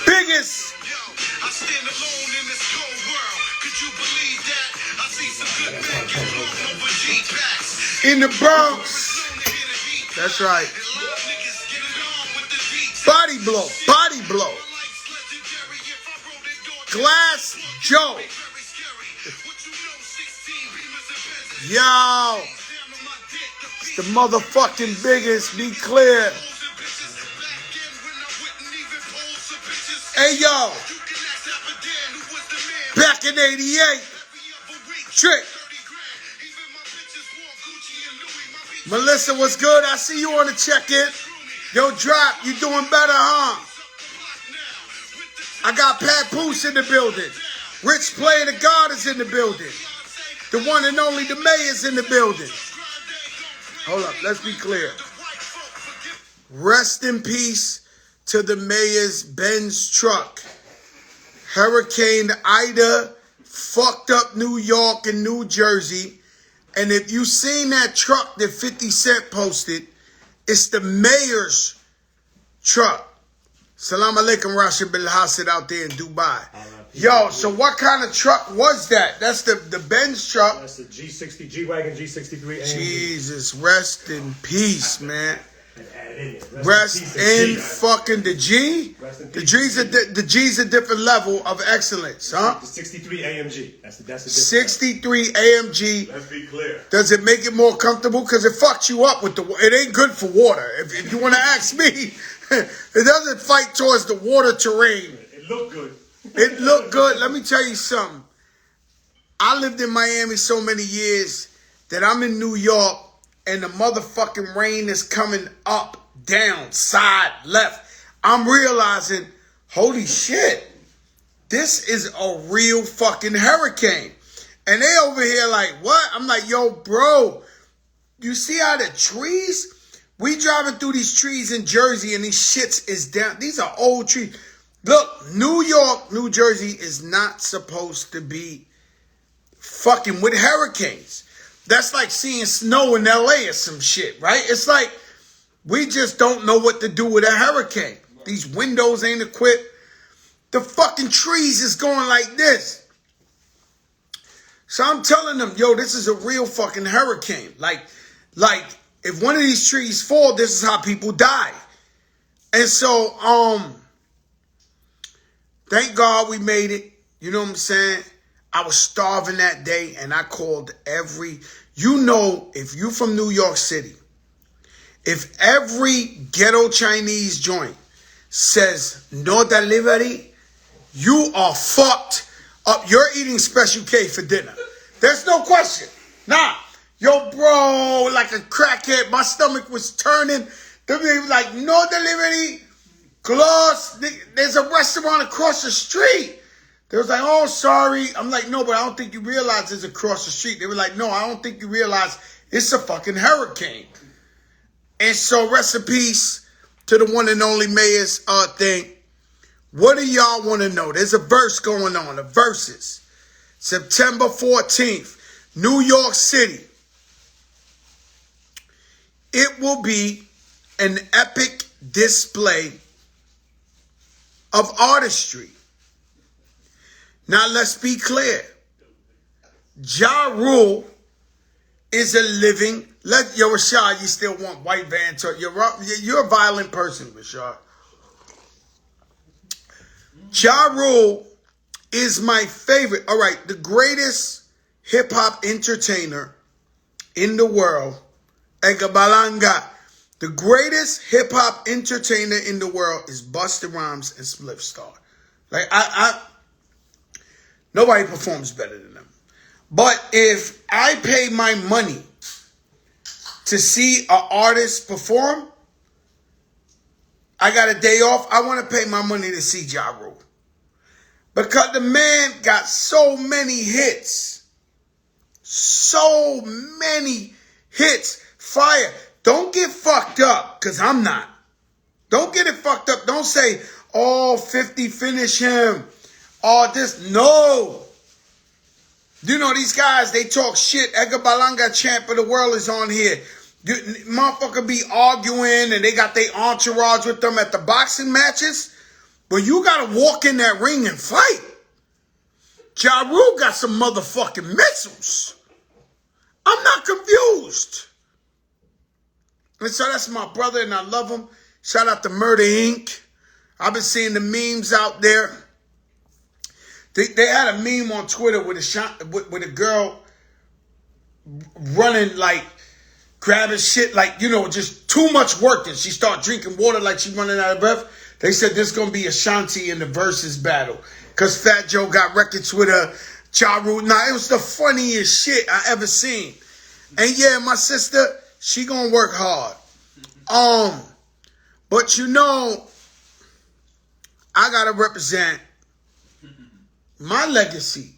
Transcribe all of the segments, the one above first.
Biggest. I stand alone in this cold world. Could you believe that? I see some good men get blown over G-packs. In the Bronx. That's right. Body blow. Body blow. Glass Joe. Yo. It's the motherfucking biggest. Be clear. Hey, yo. Back in 88. Trick. Melissa, what's good? I see you on the check-in. Yo, Drop, you doing better, huh? I got Papoose in the building. Rich Player the God is in the building. The one and only the mayor's in the building. Hold up, let's be clear. Rest in peace to the mayor's Benz truck. Hurricane Ida fucked up New York and New Jersey. And if you seen that truck that 50 Cent posted, it's the mayor's truck. Salam alaikum, Rashid Bil Hassid out there in Dubai. Yo, so what kind of truck was that? That's the Benz truck. That's the G60, G-Wagon, G63 AMG. Jesus, rest in peace, man. Rest in fucking the G. The G's a different level of excellence, huh? The 63 AMG. That's the 63 AMG. Let's be clear. Does it make it more comfortable? Because it fucks you up with the. It ain't good for water. If you want to ask me, it doesn't fight towards the water terrain. It looked good. It looked good. Let me tell you something. I lived in Miami so many years that I'm in New York. And the motherfucking rain is coming up, down, side, left. I'm realizing, holy shit, this is a real fucking hurricane. And they over here like, what? I'm like, yo, bro, you see how the trees? We driving through these trees in Jersey and these shits is down. These are old trees. Look, New York, New Jersey is not supposed to be fucking with hurricanes. That's like seeing snow in LA or some shit, right? It's like we just don't know what to do with a hurricane. These windows ain't equipped. The fucking trees is going like this. So I'm telling them, yo, this is a real fucking hurricane. Like if one of these trees fall, this is how people die. And so, thank God we made it. You know what I'm saying? I was starving that day, and I called every... You know, if you from New York City, if every ghetto Chinese joint says no delivery, you are fucked up. You're eating Special K for dinner. There's no question. Nah. Yo, bro, like a crackhead, my stomach was turning. They were like, no delivery, close. There's a restaurant across the street. They was like, oh, sorry. I'm like, no, but I don't think you realize it's across the street. They were like, no, I don't think you realize it's a fucking hurricane. And so rest in peace to the one and only mayor's thing. What do y'all want to know? There's a verse going on, the verses. September 14th, New York City. It will be an epic display of artistry. Now, let's be clear. Ja Rule is a living... Yo, Rashad, you still want white van talk. You're a violent person, Rashad. Ja Rule is my favorite. All right, the greatest hip-hop entertainer in the world, Ega Balanga. The greatest hip-hop entertainer in the world is Busta Rhymes and Spliff Star. Like, nobody performs better than them. But if I pay my money to see an artist perform, I got a day off, I want to pay my money to see Ja Rule. Because the man got so many hits. So many hits. Fire. Don't get fucked up, because I'm not. Don't get it fucked up. Don't say, oh, 50 finish him. Oh, this. No. You know, these guys, they talk shit. Edgar Balanga, champ of the world, is on here. Motherfucker be arguing and they got their entourage with them at the boxing matches. But you gotta walk in that ring and fight. Ja Rule got some motherfucking missiles. I'm not confused. And so that's my brother and I love him. Shout out to Murder Inc. I've been seeing the memes out there. They had a meme on Twitter with a girl running like, grabbing shit like, you know, just too much work. And she start drinking water like she running out of breath. They said there's going to be Ashanti in the versus battle. Because Fat Joe got records with a Ja Rule. Nah, it was the funniest shit I ever seen. And yeah, my sister, she going to work hard. But you know, I got to represent my legacy,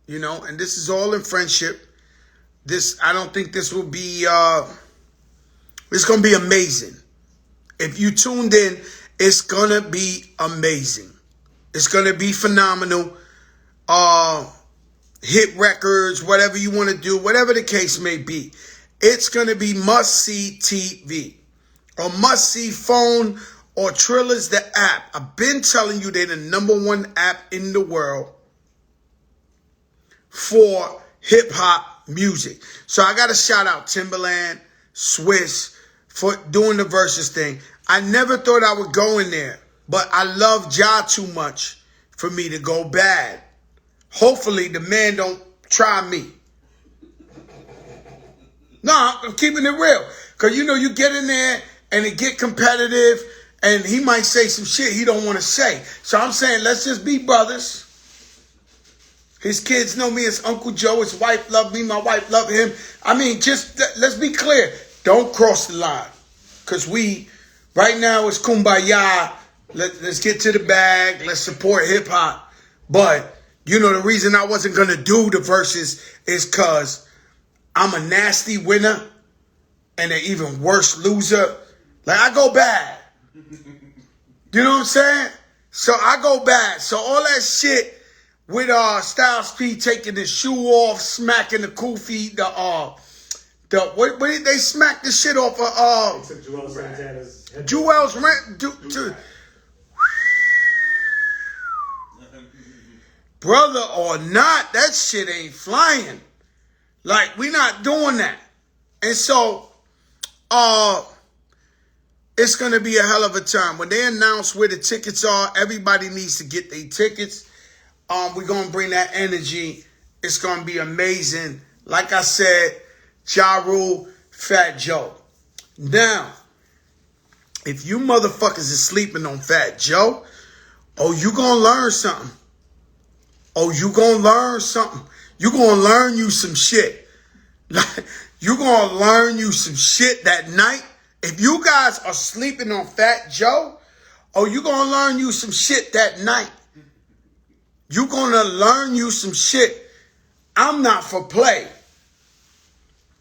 you know, and this is all in friendship. I don't think this will be, it's going to be amazing. If you tuned in, it's going to be amazing. It's going to be phenomenal. Hit records, whatever you want to do, whatever the case may be. It's going to be must-see TV or must-see phone or Trilla's the app. I've been telling you they're the #1 app in the world for hip-hop music. So I got to shout out Timberland, Swiss for doing the versus thing. I never thought I would go in there, but I love Ja too much for me to go bad. Hopefully the man don't try me. No, I'm keeping it real. Because, you know, you get in there and it get competitive and he might say some shit he don't want to say. So I'm saying let's just be brothers. His kids know me as Uncle Joe. His wife love me. My wife love him. I mean, just let's be clear. Don't cross the line. Because right now it's kumbaya. Let's get to the bag. Let's support hip-hop. But, you know, the reason I wasn't going to do the verses is because I'm a nasty winner and an even worse loser. Like, I go bad. You know what I'm saying? So I go bad. So all that shit with Styles P taking his shoe off, smacking the kufi, what did they smack the shit off of? Joel Santana's head. Joel's brother or not, that shit ain't flying. Like, we not doing that. And so, it's going to be a hell of a time. When they announce where the tickets are, everybody needs to get their tickets. We're going to bring that energy. It's going to be amazing. Like I said, Ja Rule, Fat Joe. Now, if you motherfuckers is sleeping on Fat Joe, you going to learn something. You going to learn something. You going to learn you some shit. You going to learn you some shit that night. If you guys are sleeping on Fat Joe, you going to learn you some shit that night. You going to learn you some shit. I'm not for play.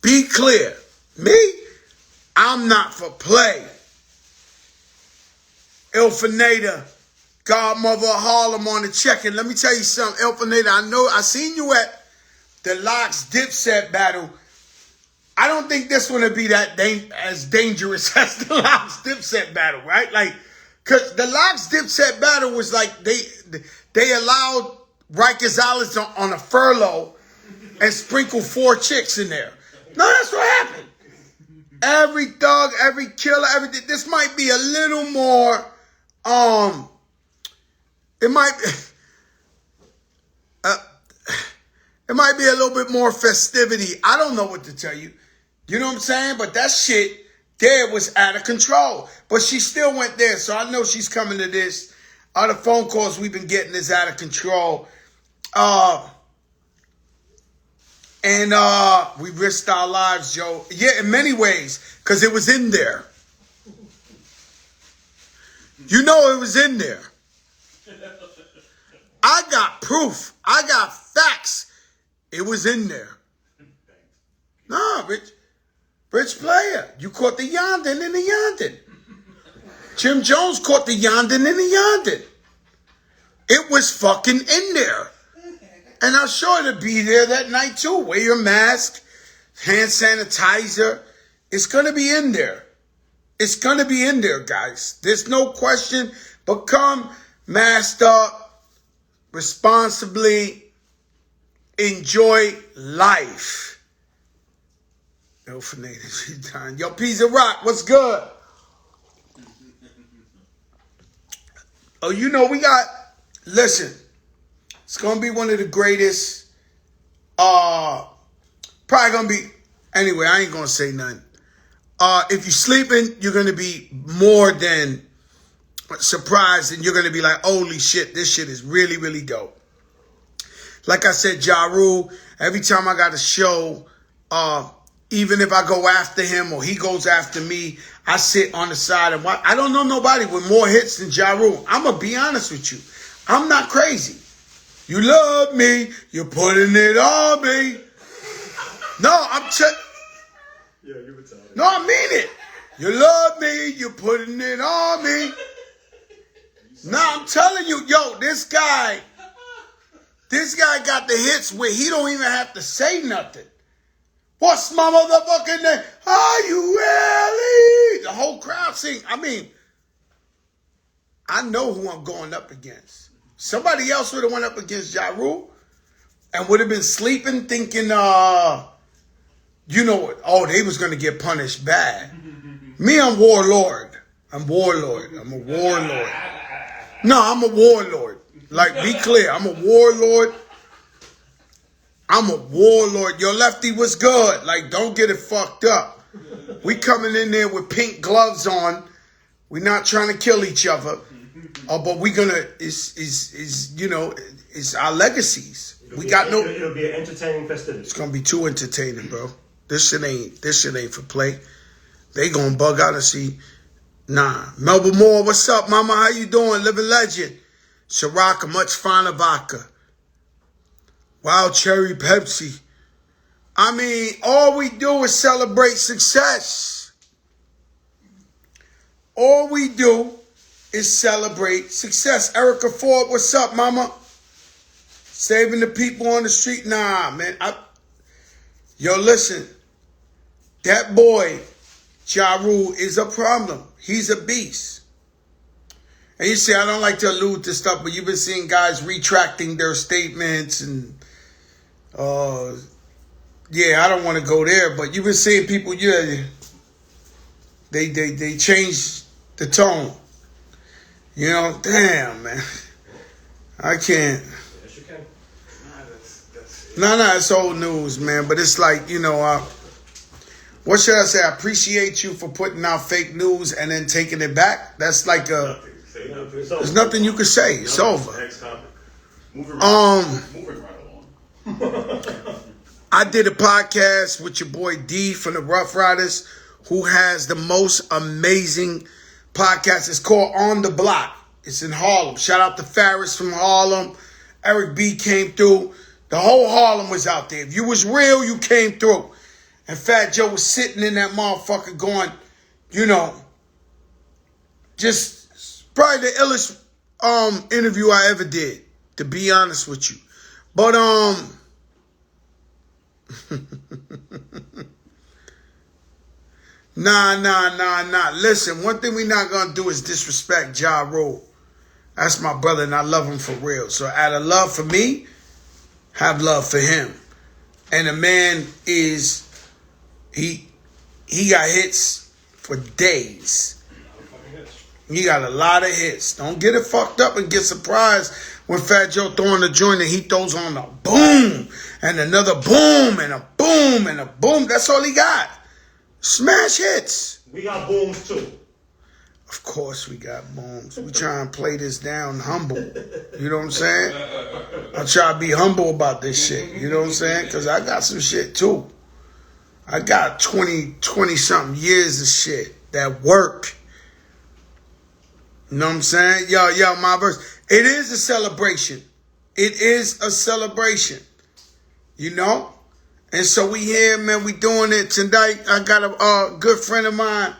Be clear. Me, I'm not for play. Ilfinator, Godmother of Harlem on the check-in. Let me tell you something, Ilfinator. I seen you at the Locks Dipset battle. I don't think this one would be that as dangerous as the Locks Dipset battle, right? Like, because the Locks Dipset battle was like they allowed Rikers Island on a furlough and sprinkled 4 chicks in there. No, that's what happened. Every thug, every killer, everything. This might be a little more, it might be a little bit more festivity. I don't know what to tell you. You know what I'm saying? But that shit there was out of control. But she still went there, so I know she's coming to this. The phone calls we've been getting is out of control. And we risked our lives, Joe. Yeah, in many ways, because it was in there. You know it was in there. I got proof. I got facts. It was in there. Nah, Rich player. You caught the yondin in the yondin. Jim Jones caught the yondin in the yondin. It was fucking in there. And I'm sure to be there that night too. Wear your mask, hand sanitizer. It's going to be in there. It's going to be in there, guys. There's no question. But come masked up, responsibly, enjoy life. Yo, Yo, Pizza Rock, what's good? Oh, you know, listen, it's going to be one of the greatest, probably going to be, anyway, I ain't going to say nothing. If you're sleeping, you're going to be more than surprised, and you're going to be like, holy shit, this shit is really, really dope. Like I said, Ja Rule, every time I got a show, even if I go after him or he goes after me, I sit on the side and watch. I don't know nobody with more hits than Ja Rule. I'm going to be honest with you. I'm not crazy. You love me. You're putting it on me. No, Yeah, you were telling. No, I mean it. You love me. You're putting it on me. No, I'm telling you, yo, this guy got the hits where he don't even have to say nothing. What's my motherfucking name? Are you really? The whole crowd sing. I mean, I know who I'm going up against. Somebody else would have went up against Ja Rule and would have been sleeping thinking, you know what? Oh, they was going to get punished bad. Me, I'm warlord. I'm a warlord. No, I'm a warlord. Like, be clear. I'm a warlord. Yo, Lefty, what's good? Like, don't get it fucked up. We coming in there with pink gloves on. We're not trying to kill each other. But we gonna, it's our legacies. It'll be an entertaining festivity. It's gonna be too entertaining, bro. This shit ain't for play. They gonna bug out and see. Nah. Melba Moore, what's up, mama? How you doing? Living legend. Siraka, much finer vodka. Wild cherry Pepsi. I mean, all we do is celebrate success. All we do is celebrate success. Erica Ford, what's up, mama? Saving the people on the street. Nah, man. Yo, listen. That boy, Ja Rule, is a problem. He's a beast. And you say, I don't like to allude to stuff, but you've been seeing guys retracting their statements and, yeah, I don't want to go there, but you've been seeing people, they change the tone. You know, damn, man. I can't. Yes, you can. No, it's old news, man, but it's like, what should I say? I appreciate you for putting out fake news and then taking it back. That's like there's nothing you can say. It's over. Next topic. Moving right along. I did a podcast with your boy D from the Rough Riders, who has the most amazing podcast. It's called On the Block. It's in Harlem. Shout out to Farris from Harlem. Eric B came through. The whole Harlem was out there. If you was real, you came through. And Fat Joe was sitting in that motherfucker going, just probably the illest interview I ever did, to be honest with you. But Nah. Listen, one thing we not gonna do is disrespect Ja Rule. That's my brother, and I love him for real. So out of love for me, have love for him. And the man is, he got hits for days. He got a lot of hits. Don't get it fucked up and get surprised when Fat Joe throwing a joint and he throws on a boom and another boom and a boom and a boom. That's all he got. Smash hits. We got booms too. Of course we got booms. We try and play this down humble. You know what I'm saying? I try to be humble about this shit. You know what I'm saying? Because I got some shit too. I got 20-something years of shit that work. You know what I'm saying? Yo, my verse. It is a celebration. It is a celebration. You know? And so we here, man. We doing it tonight. I got a good friend of mine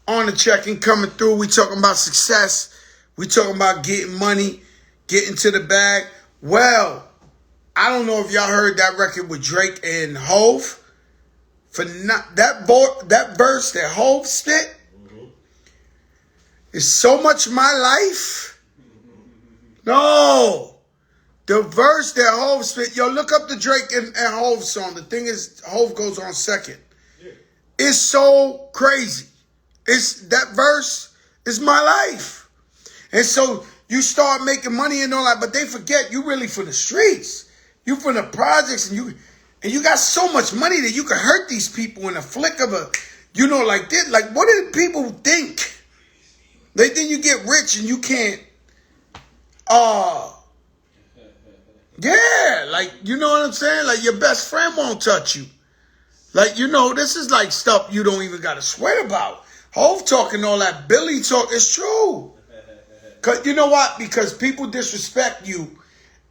on the check-in coming through. We talking about success. We talking about getting money, getting to the bag. Well, I don't know if y'all heard that record with Drake and Hove. That verse that Hove spit is so much my life. No. The verse that Hove spit, yo, look up the Drake and Hove song. The thing is, Hove goes on second. Yeah. It's so crazy. That verse is my life. And so you start making money and all that, but they forget you really from the streets. You from the projects, and you got so much money that you can hurt these people in a flick of a, like this. Like, what do people think? They think you get rich and you can't, yeah, like, you know what I'm saying? Like, your best friend won't touch you. Like, this is like stuff you don't even got to sweat about. Hove talking all that Billy talk is true. Cause you know what? Because people disrespect you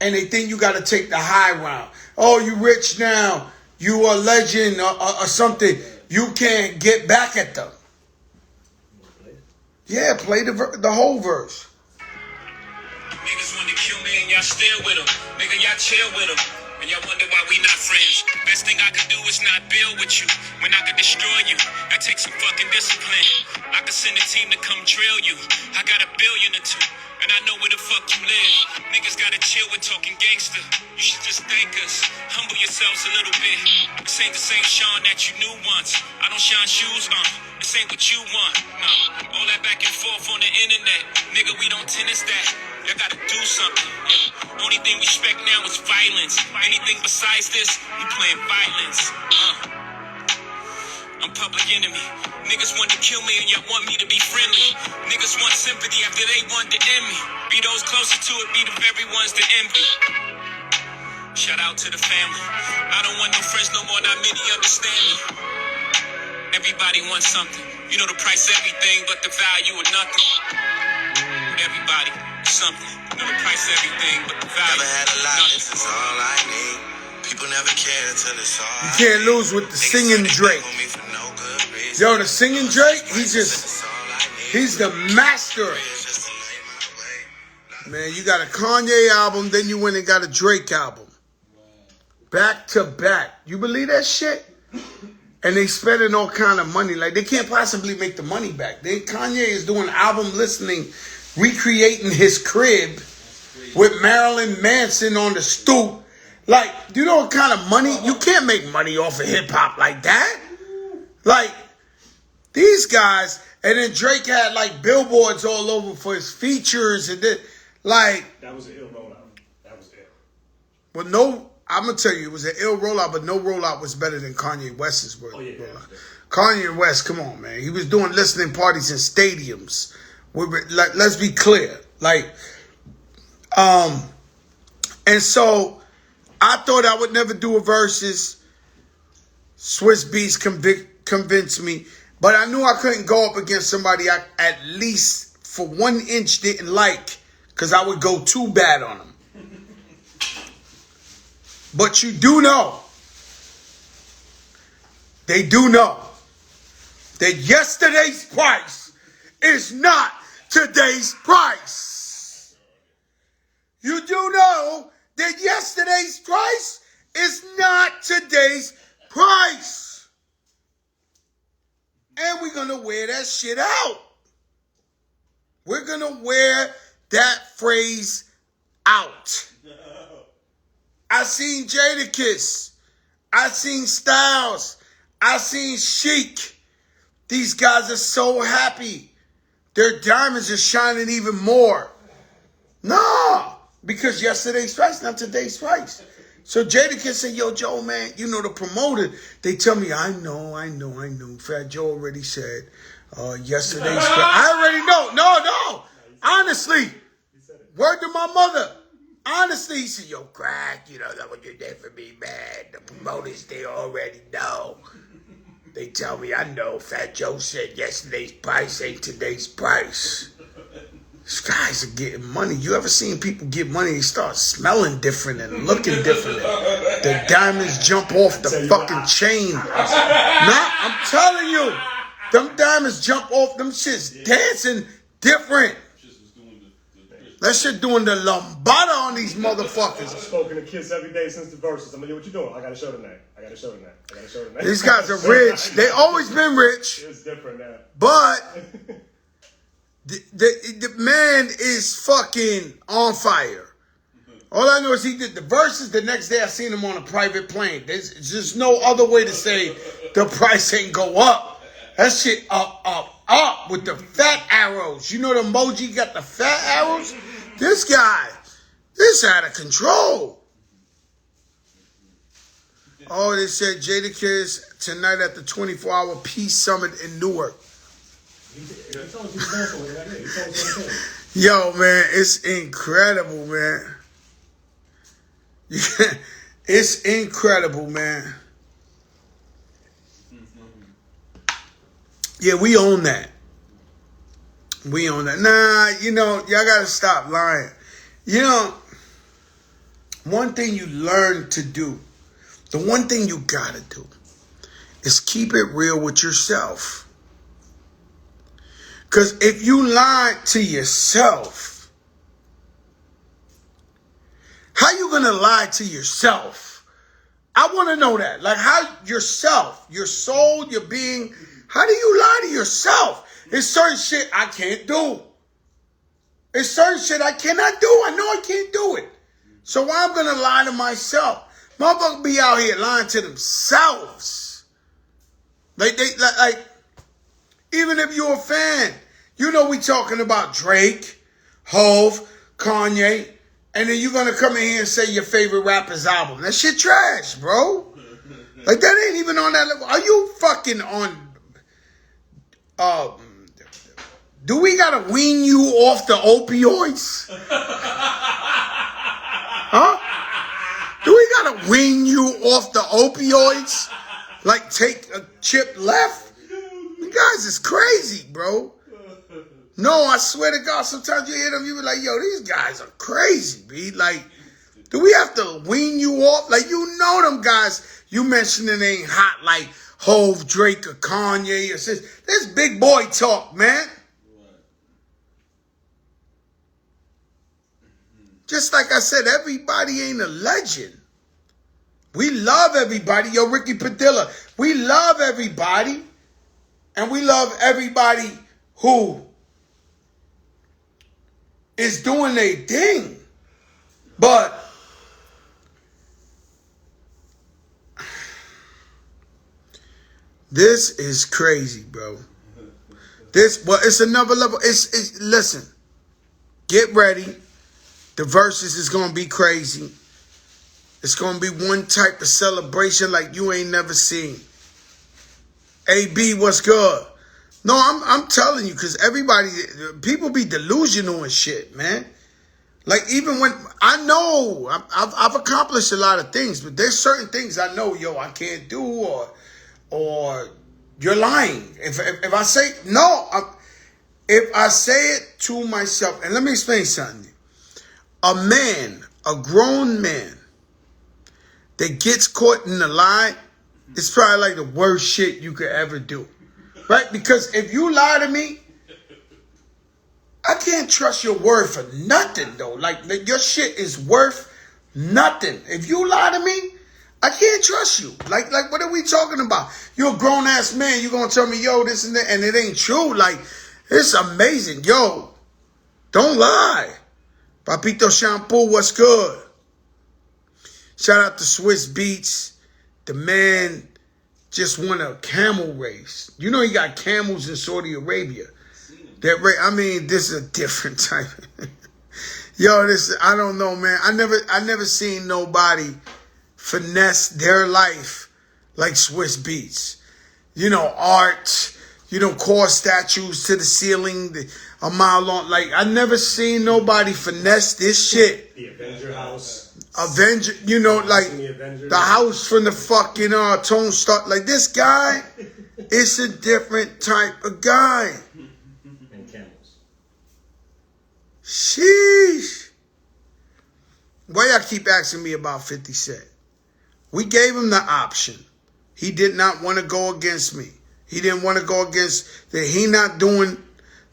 and they think you got to take the high round. Oh, you rich now. You a legend or something. You can't get back at them. Yeah, play the whole verse. Niggas want to kill me and y'all still with them. Nigga, y'all chill with them. And y'all wonder why we not friends. Best thing I can do is not build with you. When I can destroy you, that takes some fucking discipline. I can send a team to come drill you. I got $1 billion or $2, and I know where the fuck you live. Niggas gotta chill with talking gangster. You should just thank us. Humble yourselves a little bit. This ain't the same Sean that you knew once. I don't shine shoes on. This ain't what you want. No. All that back and forth on the internet. Nigga, we don't tennis that. Y'all gotta do something. Only thing we respect now is violence. Anything besides this, we playing violence. I'm public enemy. Niggas want to kill me and y'all want me to be friendly. Niggas want sympathy after they want to end me. Be those closer to it, be the very ones that envy. Shout out to the family. I don't want no friends no more, not many understand me. Everybody wants something. You know the price of everything, but the value of nothing. Everybody, something. You know the price of everything, but the value. Never had a lot, this is all I need. People never care until it's all you can't lose with the singing Drake. Yo, the singing Drake, he's the master. Man, you got a Kanye album, then you went and got a Drake album. Back to back. You believe that shit? And they spending all kind of money. Like, they can't possibly make the money back. Kanye is doing album listening, recreating his crib with Marilyn Manson on the stoop. Like, you know what kind of money? You can't make money off of hip-hop like that. Like, these guys, and then Drake had, like, billboards all over for his features, and then, like... That was an ill rollout. That was ill. Well, no... I'm going to tell you, it was an ill rollout, but no rollout was better than Kanye West's rollout. Kanye West, come on, man. He was doing listening parties in stadiums. Like, let's be clear. Like, and so I thought I would never do a versus. Swiss Beats convinced me. But I knew I couldn't go up against somebody I at least for 1 inch didn't like, because I would go too bad on them. But you do know, they do know that yesterday's price is not today's price. You do know that yesterday's price is not today's price. And we're going to wear that shit out. We're going to wear that phrase out. I seen Jadakiss. I seen Styles. I seen Chic. These guys are so happy. Their diamonds are shining even more. No, because yesterday's price, not today's price. So Jadakiss said, yo, Joe, man, you know the promoter. They tell me, I know. Fat Joe already said yesterday's price. I already know. No. Honestly, word to my mother. Honestly, he said, yo, crack, you know, that what you did for me, man. The promoters, they already know. They tell me, I know. Fat Joe said yesterday's price ain't today's price. These guys are getting money. You ever seen people get money? They start smelling different and looking different. The diamonds jump off the fucking chain. Nah, I'm telling you. Them diamonds jump off them shits dancing different. That shit doing the lambada on these I've motherfuckers. spoken to Kiss every day since the verses. I'm like, yo, what you doing? I got to show tonight. I got to show tonight. I got to show tonight. These guys are rich. They always been rich. It's different now. But the man is fucking on fire. All I know is he did the verses. The next day I seen him on a private plane. There's just no other way to say the price ain't go up. That shit up with the fat arrows. You know the emoji got the fat arrows? This guy, this out of control. Oh, they said Jadakiss tonight at the 24-hour Peace Summit in Newark. Yo, man, it's incredible, man. It's incredible, man. Yeah, we own that. We own that. Nah, you know, y'all gotta stop lying. You know, one thing you learn to do, the one thing you gotta do is keep it real with yourself. Because if you lie to yourself, how you gonna lie to yourself? I want to know that. Like, how yourself, your soul, your being, how do you lie to yourself? There's certain shit I can't do. There's certain shit I cannot do. I know I can't do it. So why I'm gonna lie to myself? Motherfuckers be out here lying to themselves. Like even if you're a fan, you know we talking about Drake, Hove, Kanye, and then you're gonna come in here and say your favorite rapper's album. That shit trash, bro. Like that ain't even on that level. Are you fucking on? Do we gotta wean you off the opioids? Huh? Do we gotta wean you off the opioids? Like take a chip left? You guys is crazy, bro. No, I swear to God, sometimes you hear them, you be like, yo, these guys are crazy, B. Like, do we have to wean you off? Like, you know them guys you mentioning ain't hot like Hove, Drake, or Kanye or sis. This big boy talk, man. Just like I said, everybody ain't a legend. We love everybody. Yo, Ricky Padilla, we love everybody. And we love everybody who is doing their thing. But this is crazy, bro. It's another level. It's listen, get ready. The verses is going to be crazy. It's going to be one type of celebration like you ain't never seen. AB, what's good? No, I'm telling you, because people be delusional and shit, man. Like, even when, I know, I've accomplished a lot of things, but there's certain things I know, yo, I can't do, or you're lying. If I say, no, if I say it to myself, and let me explain something. A man, a grown man, that gets caught in a lie, it's probably like the worst shit you could ever do. Right? Because if you lie to me, I can't trust your word for nothing, though. Like, your shit is worth nothing. If you lie to me, I can't trust you. Like what are we talking about? You're a grown-ass man. You're going to tell me, yo, this and that, and it ain't true. Like, it's amazing. Yo, don't lie. Papito Shampoo, what's good? Shout out to Swiss Beats. The man just won a camel race. You know he got camels in Saudi Arabia. I mean, this is a different type. Yo, I don't know, man. I never seen nobody finesse their life like Swiss Beats. You know, art. You know, core statues to the ceiling, a mile long. Like, I never seen nobody finesse this shit. The Avenger house. You know, like the house from the fucking Tone Stark. Like, this guy is a different type of guy. And camels. Sheesh. Why y'all keep asking me about 50 Cent? We gave him the option. He did not want to go against me. He didn't want to go against he not doing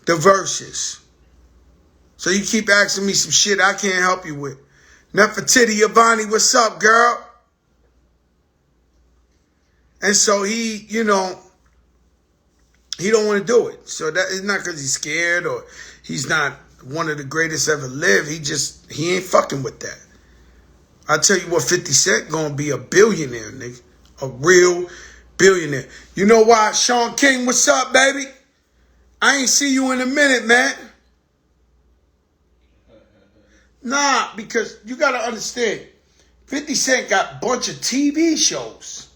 the verses. So you keep asking me some shit I can't help you with. Nefertiti Yavani, what's up, girl? And so he, you know, he don't want to do it. So that is not because he's scared or he's not one of the greatest ever lived. He ain't fucking with that. I tell you what, 50 Cent gonna be a billionaire, nigga. A real billionaire. You know why? Sean King, what's up, baby? I ain't see you in a minute, man. Nah, because you gotta understand, 50 Cent got a bunch of TV shows.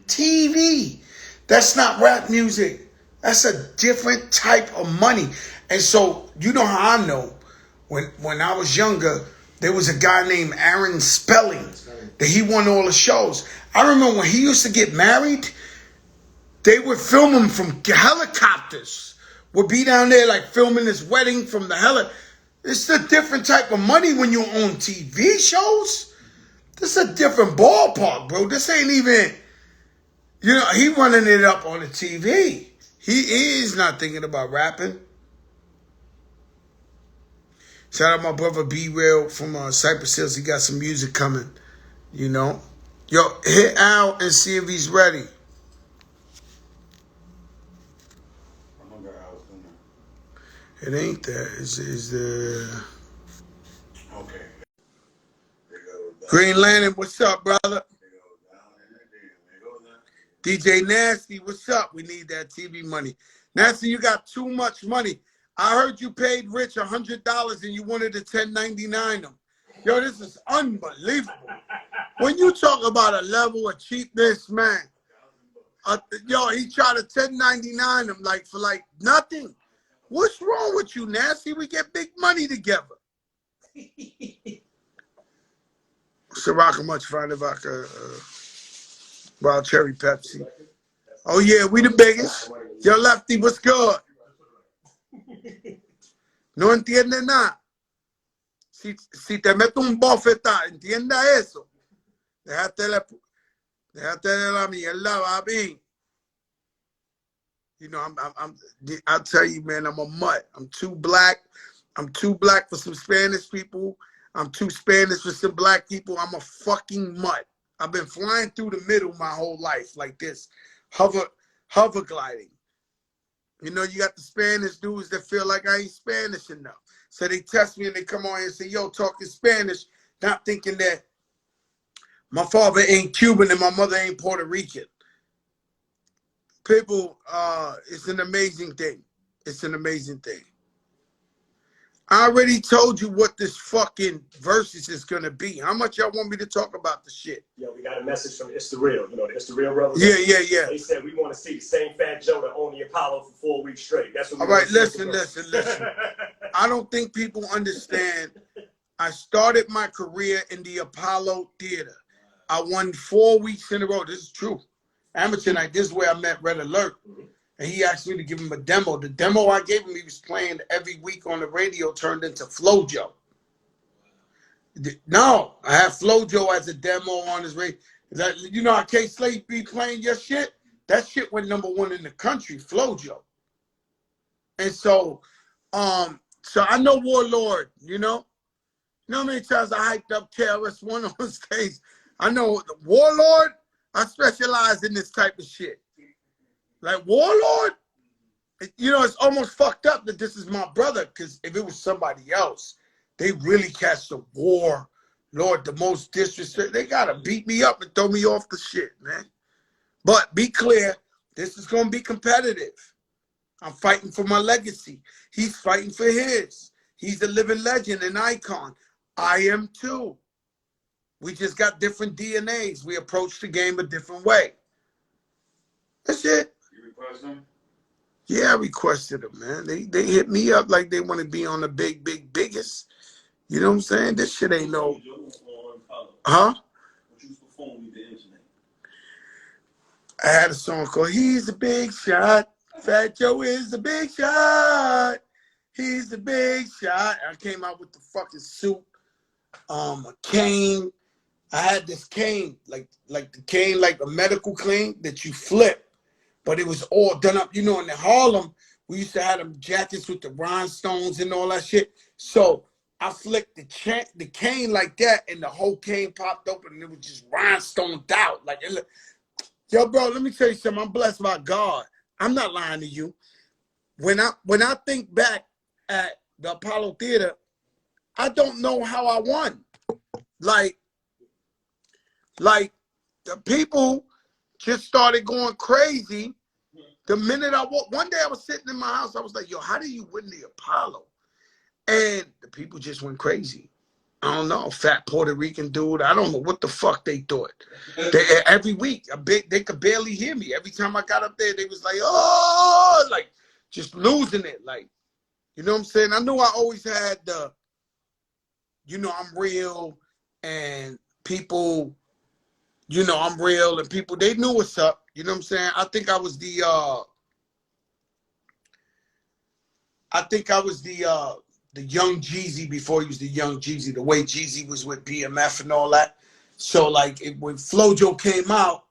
TV. That's not rap music. That's a different type of money. And so, you know how I know? When I was younger, there was a guy named Aaron Spelling that he won all the shows. I remember when he used to get married, they would film him from helicopters. Would be down there like filming his wedding from the helicopter. It's a different type of money when you own TV shows. This is a different ballpark, bro. This ain't even, you know, he running it up on the TV. He is not thinking about rapping. Shout out my brother B-Real from Cypress Hills. He got some music coming, you know. Yo, hit Al and see if he's ready. It ain't that. It's the... Okay. Green Lantern, what's up, brother? DJ Nasty, what's up? We need that TV money. Nasty, you got too much money. I heard you paid Rich $100 and you wanted to 1099 them. Yo, this is unbelievable. When you talk about a level of cheapness, man, yo, he tried to 1099 them like for like nothing. What's wrong with you, Nasty? We get big money together. Ciroc, much finer vodka, wild cherry Pepsi. Oh yeah, we the biggest. Yo, Lefty, what's good? No entiende nada. Si te meto un bofetá, entienda eso. Déjate de la mierda, papi. You know, I'll tell you, man, I'm a mutt. I'm too black. I'm too black for some Spanish people. I'm too Spanish for some black people. I'm a fucking mutt. I've been flying through the middle my whole life like this, hover gliding. You know, you got the Spanish dudes that feel like I ain't Spanish enough. So they test me and they come on and say, yo, talking Spanish, not thinking that my father ain't Cuban and my mother ain't Puerto Rican. People, it's an amazing thing. It's an amazing thing. I already told you what this fucking versus is going to be. How much y'all want me to talk about the shit? Yeah, we got a message from It's the Real. You know, the It's the Real brothers. Yeah. They said we want to see the same Fat Joe that owned the Apollo for 4 weeks straight. That's what we All right, listen. I don't think people understand. I started my career in the Apollo Theater. I won 4 weeks in a row. This is true. Amateur night, this is where I met Red Alert. And he asked me to give him a demo. The demo I gave him, he was playing every week on the radio, turned into Flojo. No, I have Flojo as a demo on his radio. You know how K-Slate be playing your shit? That shit went #1 in the country, Flojo. And so I know Warlord, you know? You know how many times I hyped up KRS-One on stage? I know the Warlord, I specialize in this type of shit. Like Warlord, you know, it's almost fucked up that this is my brother, because if it was somebody else, they really catch the Warlord, the most disrespect. They gotta beat me up and throw me off the shit, man. But be clear, this is gonna be competitive. I'm fighting for my legacy. He's fighting for his. He's a living legend, an icon. I am too. We just got different DNAs. We approach the game a different way. That's it. You request them? Yeah, I requested them, man. They hit me up like they want to be on the biggest. You know what I'm saying? This shit ain't no... Huh? I had a song called He's a Big Shot. Fat Joe is the big shot. He's the big shot. I came out with the fucking suit, a cane. I had this cane, like the cane, like a medical cane that you flip. But it was all done up, you know, in Harlem, We used to have them jackets with the rhinestones and all that shit. So I flicked the cane like that, and the whole cane popped open, and it was just rhinestoned out. Like, it looked, yo, bro, let me tell you something. I'm blessed by God. I'm not lying to you. When I think back at the Apollo Theater, I don't know how I won. Like the people just started going crazy. The minute I walked, one day I was sitting in my house, I was like, yo, how do you win the Apollo? And the people just went crazy. I don't know, fat Puerto Rican dude. I don't know what the fuck they thought. Every week, they could barely hear me. Every time I got up there, they was like, oh, like just losing it. Like, you know what I'm saying? I knew I always had the, you know, I'm real, and people, you know, I'm real, and people, they knew what's up. You know what I'm saying? I think I was the young Jeezy before he was the young Jeezy, the way Jeezy was with BMF and all that. So like when Flojo came out,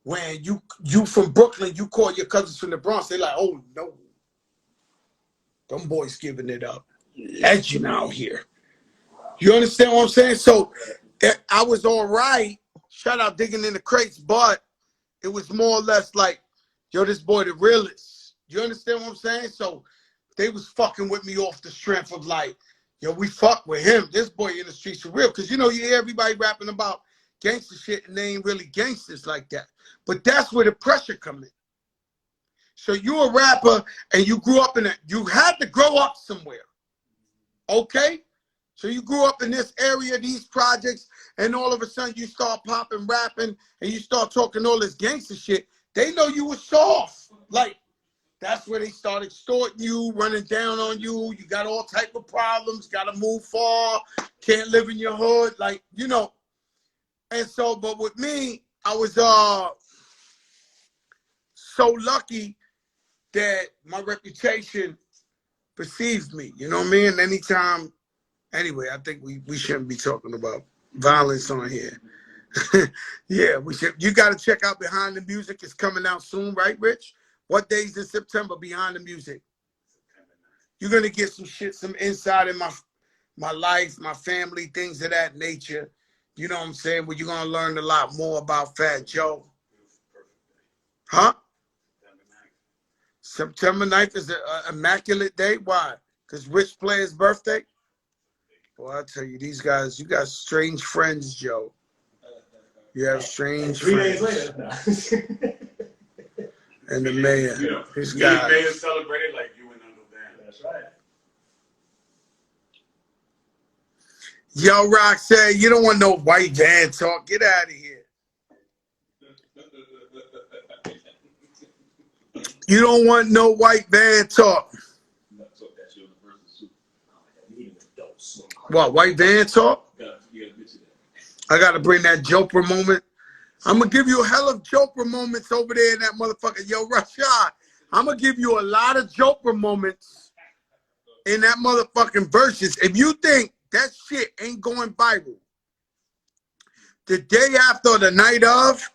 when you from Brooklyn, you call your cousins from the Bronx, they like, oh no, them boys giving it up. Legend out here. You understand what I'm saying? So I was all right. Shout out digging in the crates, but it was more or less like, yo, this boy the realest. You understand what I'm saying? So they was fucking with me off the strength of like, yo, we fuck with him. This boy in the streets for real. Because, you know, you hear everybody rapping about gangster shit and they ain't really gangsters like that. But that's where the pressure come in. So you a rapper and you grew up you had to grow up somewhere. Okay? So you grew up in this area, these projects, and all of a sudden you start popping, rapping, and you start talking all this gangster shit. They know you was soft. Like, that's where they start extorting you, running down on you. You got all type of problems, got to move far, can't live in your hood, like, you know. And so, but with me, I was so lucky that my reputation perceived me, you know what I mean? Anytime, anyway, I think we shouldn't be talking about violence on here. Yeah, we should. You got to check out Behind the Music. It's coming out soon, right, Rich? What days in September, Behind the Music? You're going to get some shit, some insight in my life, my family, things of that nature. You know what I'm saying? But you're going to learn a lot more about Fat Joe. Huh? September 9th is an immaculate day. Why? Because Rich Player's birthday? Well, I tell you, these guys, you got strange friends, Joe. You have strange 3 days friends. later. And the mayor. You know, This me guy. and Mayor celebrated like you and Uncle Dan. That's right. Yo, Roxanne, you don't want no white van talk. Get out of here. You don't want no white van talk. What, white van talk? I got to bring that Joker moment. I'm going to give you a hell of Joker moments over there in that motherfucker. Yo, Rashad, I'm going to give you a lot of Joker moments in that motherfucking verses. If you think that shit ain't going viral, the day after or the night of,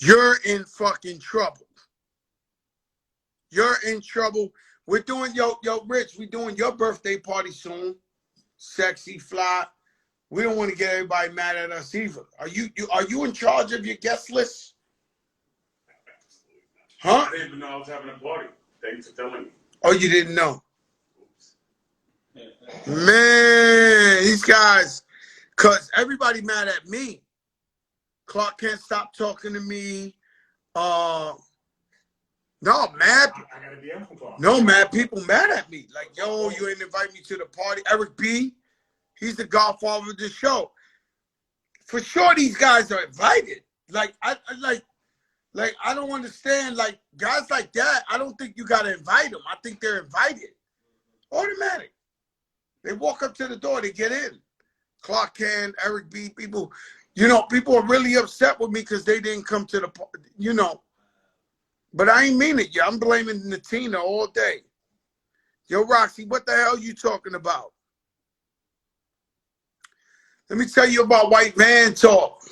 you're in fucking trouble. You're in trouble. We're doing, yo, Rich, we're doing your birthday party soon. Sexy, fly. We don't want to get everybody mad at us either. Are you in charge of your guest list? Huh? I didn't even know I was having a party. Thanks for telling me. Oh, you didn't know? Man, these guys, because everybody mad at me. Clark can't stop talking to me. No, mad. I got a DM from Clark. No, mad people mad at me. Like, yo, you ain't invite me to the party. Eric B, he's the godfather of the show. For sure, these guys are invited. Like, I don't understand. Like, guys like that, I don't think you got to invite them. I think they're invited. Automatic. They walk up to the door, they get in. Clark Kent, Eric B, people, you know, people are really upset with me because they didn't come to the party, you know. But I ain't mean it, yeah. I'm blaming Natina all day. Yo, Roxy, what the hell you talking about? Let me tell you about white man talk.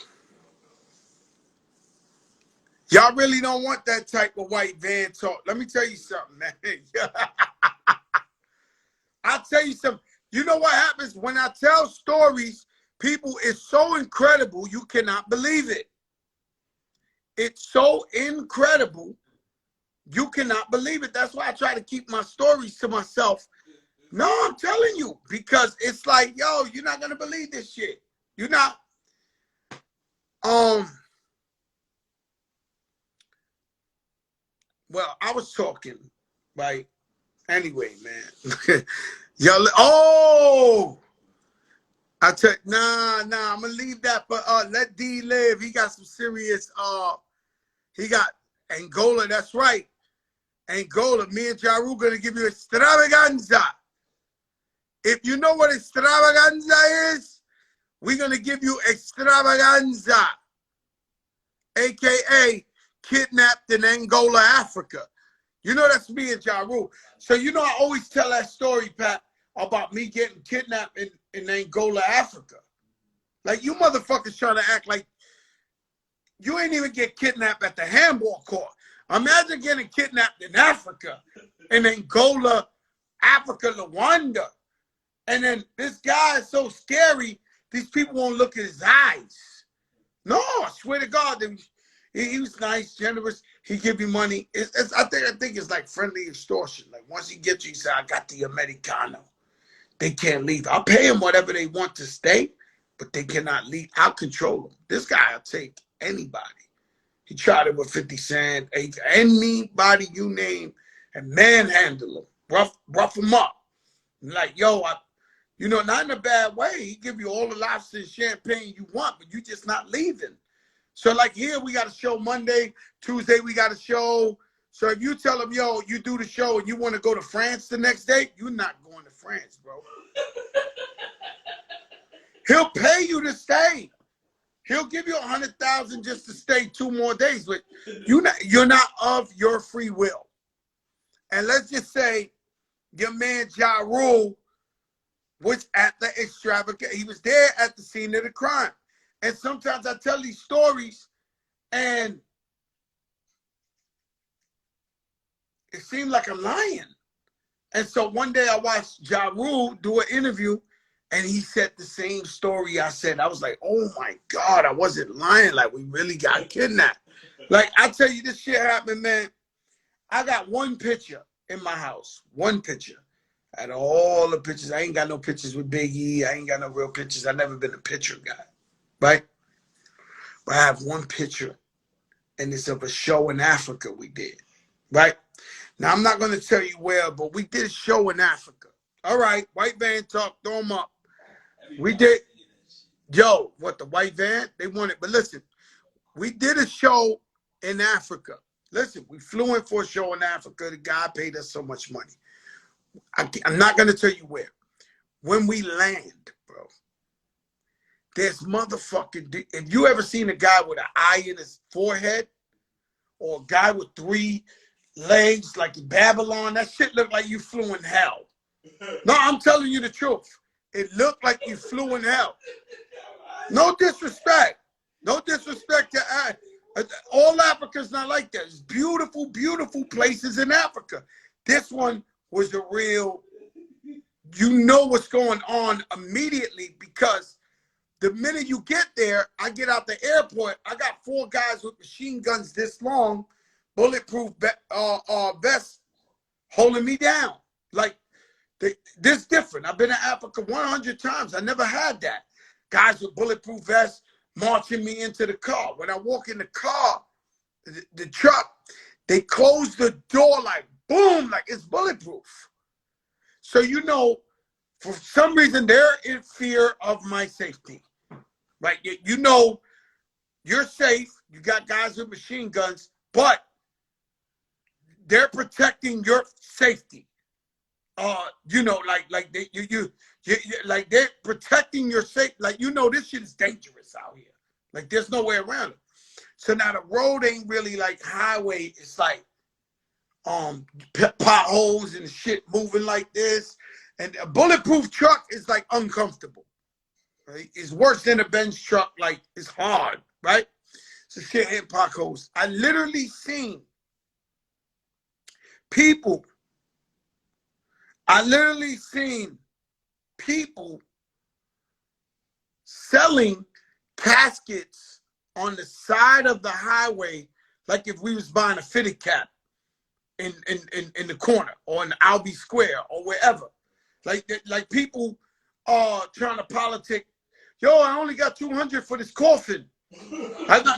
Yo, Y'all really don't want that type of white van talk. Let me tell you something, man. I'll tell you something. You know what happens when I tell stories? People, it's so incredible, you cannot believe it. It's so incredible, you cannot believe it. That's why I try to keep my stories to myself. No, I'm telling you, because it's like, yo, you're not gonna believe this shit. You're not. Well, I was talking, right? Anyway, man. Yo, I tell nah, I'm gonna leave that for let D live. He got some serious he got Angola, that's right. Angola, me and Jaru gonna give you extravaganza. If you know what extravaganza is, we're gonna give you extravaganza, aka kidnapped in Angola, Africa. You know that's me and Jaru. So you know I always tell that story, Pat, about me getting kidnapped in Angola, Africa. Like, you motherfuckers trying to act like you ain't even get kidnapped at the handball court. Imagine getting kidnapped in Africa, in Angola, Africa, Rwanda. And then this guy is so scary, these people won't look at his eyes. No, I swear to God, he was nice, generous. He give you money. I think it's like friendly extortion. Like, once he gets you, he say, I got the Americano. They can't leave. I'll pay them whatever they want to stay, but they cannot leave. I'll control them. This guy will take anybody. He tried it with 50 Cent, anybody you name, and manhandle them, rough them up. Like, yo, not in a bad way. He give you all the lobster and champagne you want, but you just not leaving. So like here, we got a show Monday, Tuesday, we got a show. So if you tell him, yo, you do the show and you want to go to France the next day, you're not going to France, bro. He'll pay you to stay. He'll give you $100,000 just to stay 2 more days, but you're not of your free will. And let's just say your man Ja Rule was at the extravagant. He was there at the scene of the crime. And sometimes I tell these stories and it seems like I'm lying. And so one day I watched Ja Rule do an interview and he said the same story I said. I was like, oh my God, I wasn't lying. Like, we really got kidnapped. Like, I tell you, this shit happened, man. I got one picture in my house. One picture. I had all the pictures. I ain't got no pictures with Big E. I ain't got no real pictures. I've never been a picture guy. Right? But I have one picture, and it's of a show in Africa we did. Right? Now, I'm not going to tell you where, but we did a show in Africa. All right, white van talk, throw them up. We did. Yo, what, the white van? They want it. But listen, we did a show in Africa. Listen, we flew in for a show in Africa. The guy paid us so much money. I'm not going to tell you where. When we land, bro, there's motherfucking... If you ever seen a guy with an eye in his forehead or a guy with 3 legs like in Babylon, that shit looked like you flew in hell. No, I'm telling you the truth. It looked like you flew in hell. No disrespect. No disrespect to all Africa's not like that. It's beautiful, beautiful places in Africa. This one was the real, you know what's going on immediately, because the minute you get there, I get out the airport, I got 4 guys with machine guns this long, bulletproof vests holding me down. Like, this different. I've been to Africa 100 times. I never had that. Guys with bulletproof vests marching me into the car. When I walk in the car, the truck, they close the door like boom, like it's bulletproof. So, you know, for some reason, they're in fear of my safety. Right? You know, you're safe. You got guys with machine guns, but they're protecting your safety. You know, like they like they're protecting your safety. Like, you know, this shit is dangerous out here. Like, there's no way around it. So now the road ain't really like highway. It's like potholes and shit moving like this. And a bulletproof truck is like uncomfortable. Right? It's worse than a Benz truck. Like, it's hard, right? So shit hit potholes. I literally seen people. I literally seen people selling caskets on the side of the highway, like if we was buying a fitted cap in the corner or in Albee Square or wherever. Like people are trying to politic. Yo, I only got 200 for this coffin.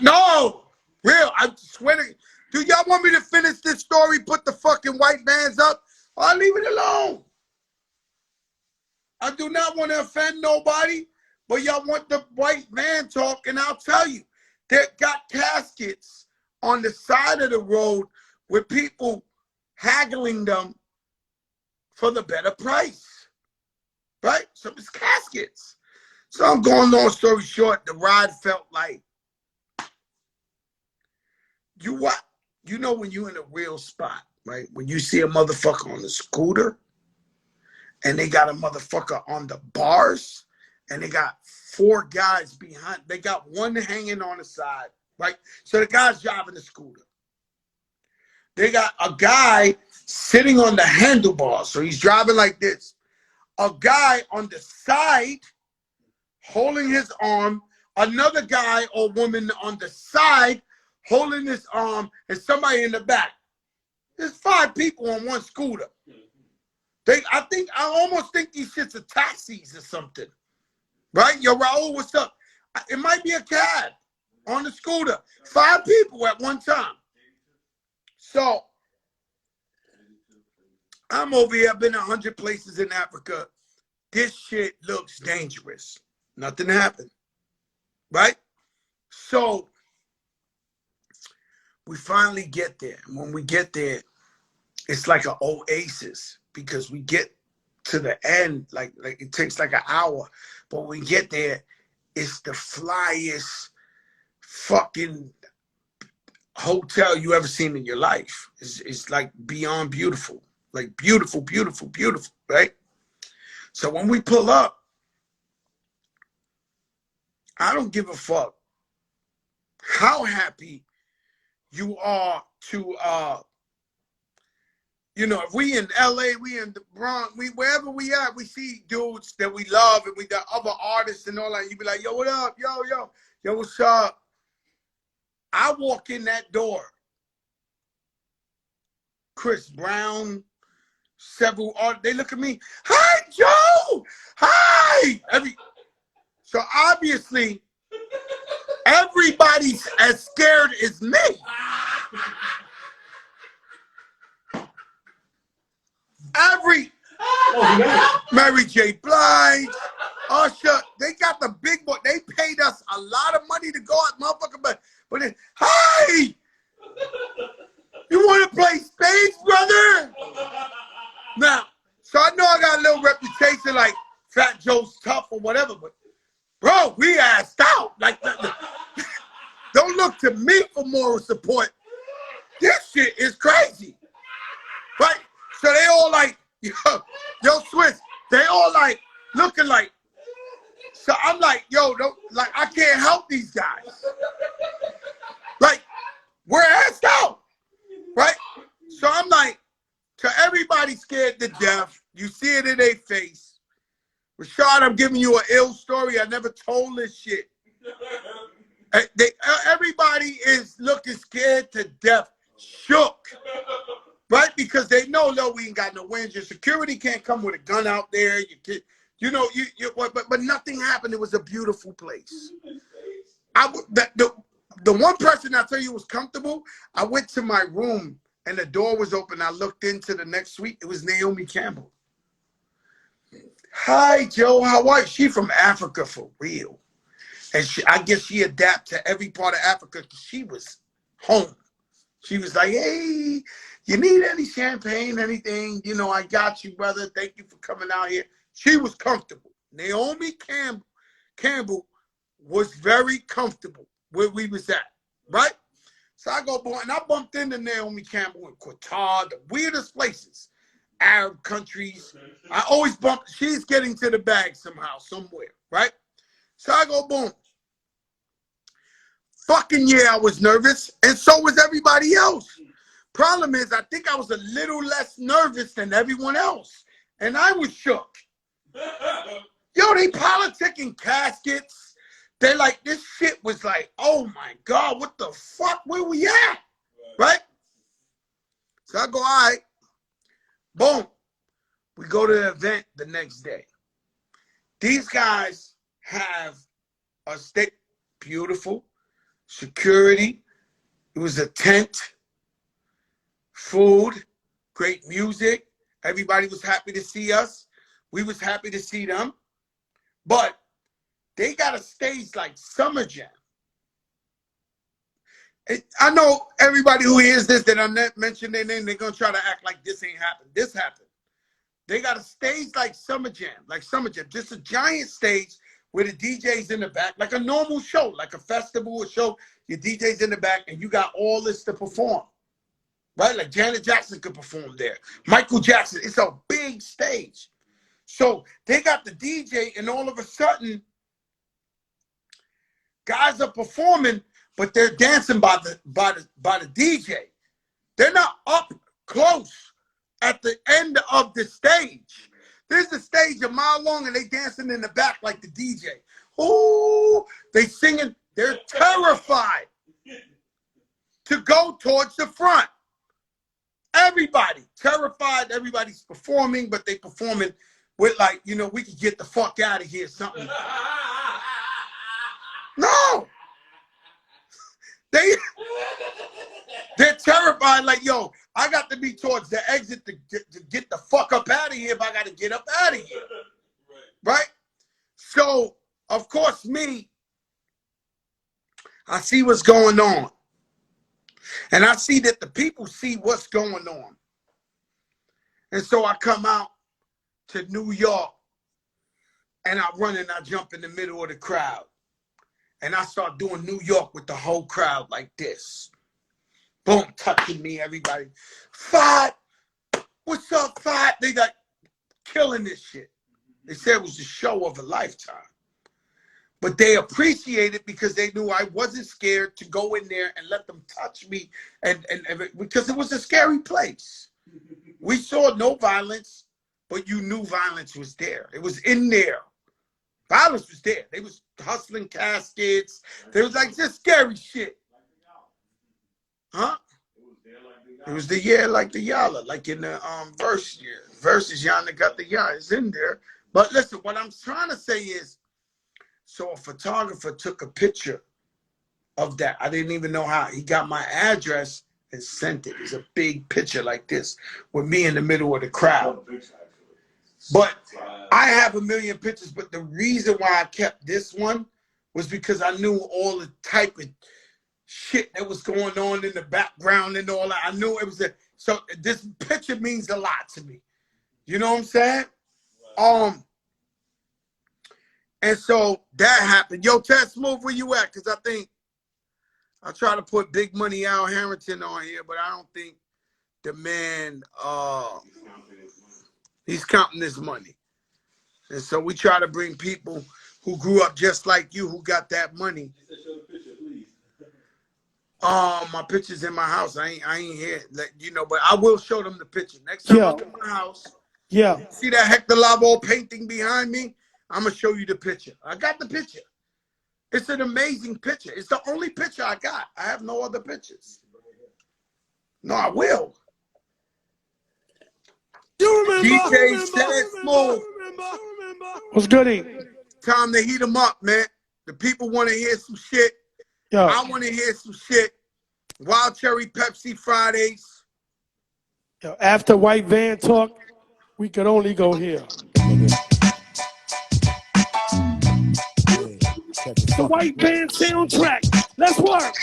No, real. I swear to. Do y'all want me to finish this story? Put the fucking white vans up, or I'll leave it alone. I do not want to offend nobody, but y'all want the white man talk, and I'll tell you, they got caskets on the side of the road with people haggling them for the better price, right? So it's caskets. So I'm going long story short, the ride felt like, you know when you're in a real spot, right? When you see a motherfucker on the scooter and they got a motherfucker on the bars and they got 4 guys behind, they got one hanging on the side, right? So the guy's driving the scooter. They got a guy sitting on the handlebars, so he's driving like this. A guy on the side holding his arm, another guy or woman on the side holding his arm, and somebody in the back. There's 5 people on one scooter. I almost think these shits are taxis or something. Right? Yo, Raul, what's up? It might be a cab on the scooter. 5 people at one time. So, I'm over here. I've been 100 places in Africa. This shit looks dangerous. Nothing happened. Right? So, we finally get there. And when we get there, it's like an oasis because we get to the end, like it takes like an hour. But when we get there, it's the flyest fucking hotel you ever seen in your life. It's like beyond beautiful. Like beautiful, beautiful, beautiful, right? So when we pull up, I don't give a fuck how happy you are to you know, if we in LA, we in the Bronx, wherever we at, we see dudes that we love and we got other artists and all that. You be like, yo, what up? Yo, what's up? I walk in that door. Chris Brown, several artists, they look at me, hi, Joe! Hi! So obviously, everybody's as scared as me. Mary J. Blige, Usher, they got the big boy. They paid us a lot of money to go out, motherfucker. But then, hi! You want to play spades, brother? Now, so I know I got a little reputation like Fat Joe's tough or whatever, but bro, we asked out. Like, don't look to me for moral support. This shit is crazy. Right? So they all like, yo, Swiss, they all like, looking like, so I'm like, yo, like, I can't help these guys. Like, we're asked out. Right? So I'm like, to everybody scared to death, you see it in their face. Rashad, I'm giving you an ill story. I never told this shit. Everybody is looking scared to death, shook. Right? Because they know, we ain't got no wins. Your security can't come with a gun out there. But nothing happened. It was a beautiful place. The one person I tell you was comfortable, I went to my room and the door was open. I looked into the next suite. It was Naomi Campbell. Hi, Joe. How are you? She from Africa for real. And I guess she adapted to every part of Africa because she was home. She was like, hey, you need any champagne, anything? You know, I got you, brother. Thank you for coming out here. She was comfortable. Naomi Campbell was very comfortable where we was at, right? So I go, boy, and I bumped into Naomi Campbell in Qatar, the weirdest places, Arab countries. I always bump, she's getting to the bag somehow, somewhere, right? So I go, boom. fucking year I was nervous, and so was everybody else. Problem is, I think I was a little less nervous than everyone else, and I was shook. Yo, they politicking caskets. They like, this shit was like, oh my God, what the fuck? Where we at? Right? So I go, all right. Boom. We go to the event the next day. These guys have a state, beautiful, security. It was a tent, food, great music. Everybody was happy to see us. We was happy to see them. But they got a stage like Summer Jam. I know everybody who hears this that I'm not mentioning their name, they're going to try to act like this ain't happened. This happened. They got a stage like Summer Jam, just a giant stage where the DJ's in the back, like a normal show, like a festival or show. Your DJ's in the back and you got all this to perform, right? Like Janet Jackson could perform there. Michael Jackson, it's a big stage. So they got the DJ and all of a sudden, guys are performing, but they're dancing by the DJ. They're not up close at the end of the stage. There's the stage a mile long and they dancing in the back like the DJ. Ooh, they singing. They're terrified to go towards the front. Everybody terrified. Everybody's performing, but they performing with like, you know, we could get the fuck out of here, something. No. They're terrified, like, yo, I got to be towards the exit to get the fuck up out of here if I got to get up out of here. Right? So, of course, me, I see what's going on. And I see that the people see what's going on. And so I come out to New York and I run and I jump in the middle of the crowd. And I start doing New York with the whole crowd like this. Boom, touching me, everybody. Fight. What's up, Fight? They got killing this shit. They said it was the show of a lifetime. But they appreciate it because they knew I wasn't scared to go in there and let them touch me. And because it was a scary place. We saw no violence, but you knew violence was there. It was in there. Violence was there. They was hustling caskets. They was like just scary shit. Huh? It was the year like the Yalla, like in the verses Yana got the Yalla. It's in there. But listen, what I'm trying to say is, so a photographer took a picture of that. I didn't even know how. He got my address and sent it. It's a big picture like this with me in the middle of the crowd. But I have a million pictures, but the reason why I kept this one was because I knew all the type of shit that was going on in the background and all that. I knew it was so this picture means a lot to me. You know what I'm saying? And so that happened. Yo, Ted Smooth, where you at? Because I think I try to put Big Money Al Harrington on here, but I don't think the man he's counting his money. And so we try to bring people who grew up just like you, who got that money. My picture's in my house. I ain't here, you know, but I will show them the picture. Next time I go to my house, see that Hector Lavoe painting behind me? I'm going to show you the picture. I got the picture. It's an amazing picture. It's the only picture I got. I have no other pictures. No, I will. You remember? DJ Ted Smooth. What's goody? Time to heat them up, man. The people want to hear some shit. Yo. I want to hear some shit. Wild Cherry Pepsi Fridays. Yo, after White Van talk, we could only go here. The White Van soundtrack. Let's work.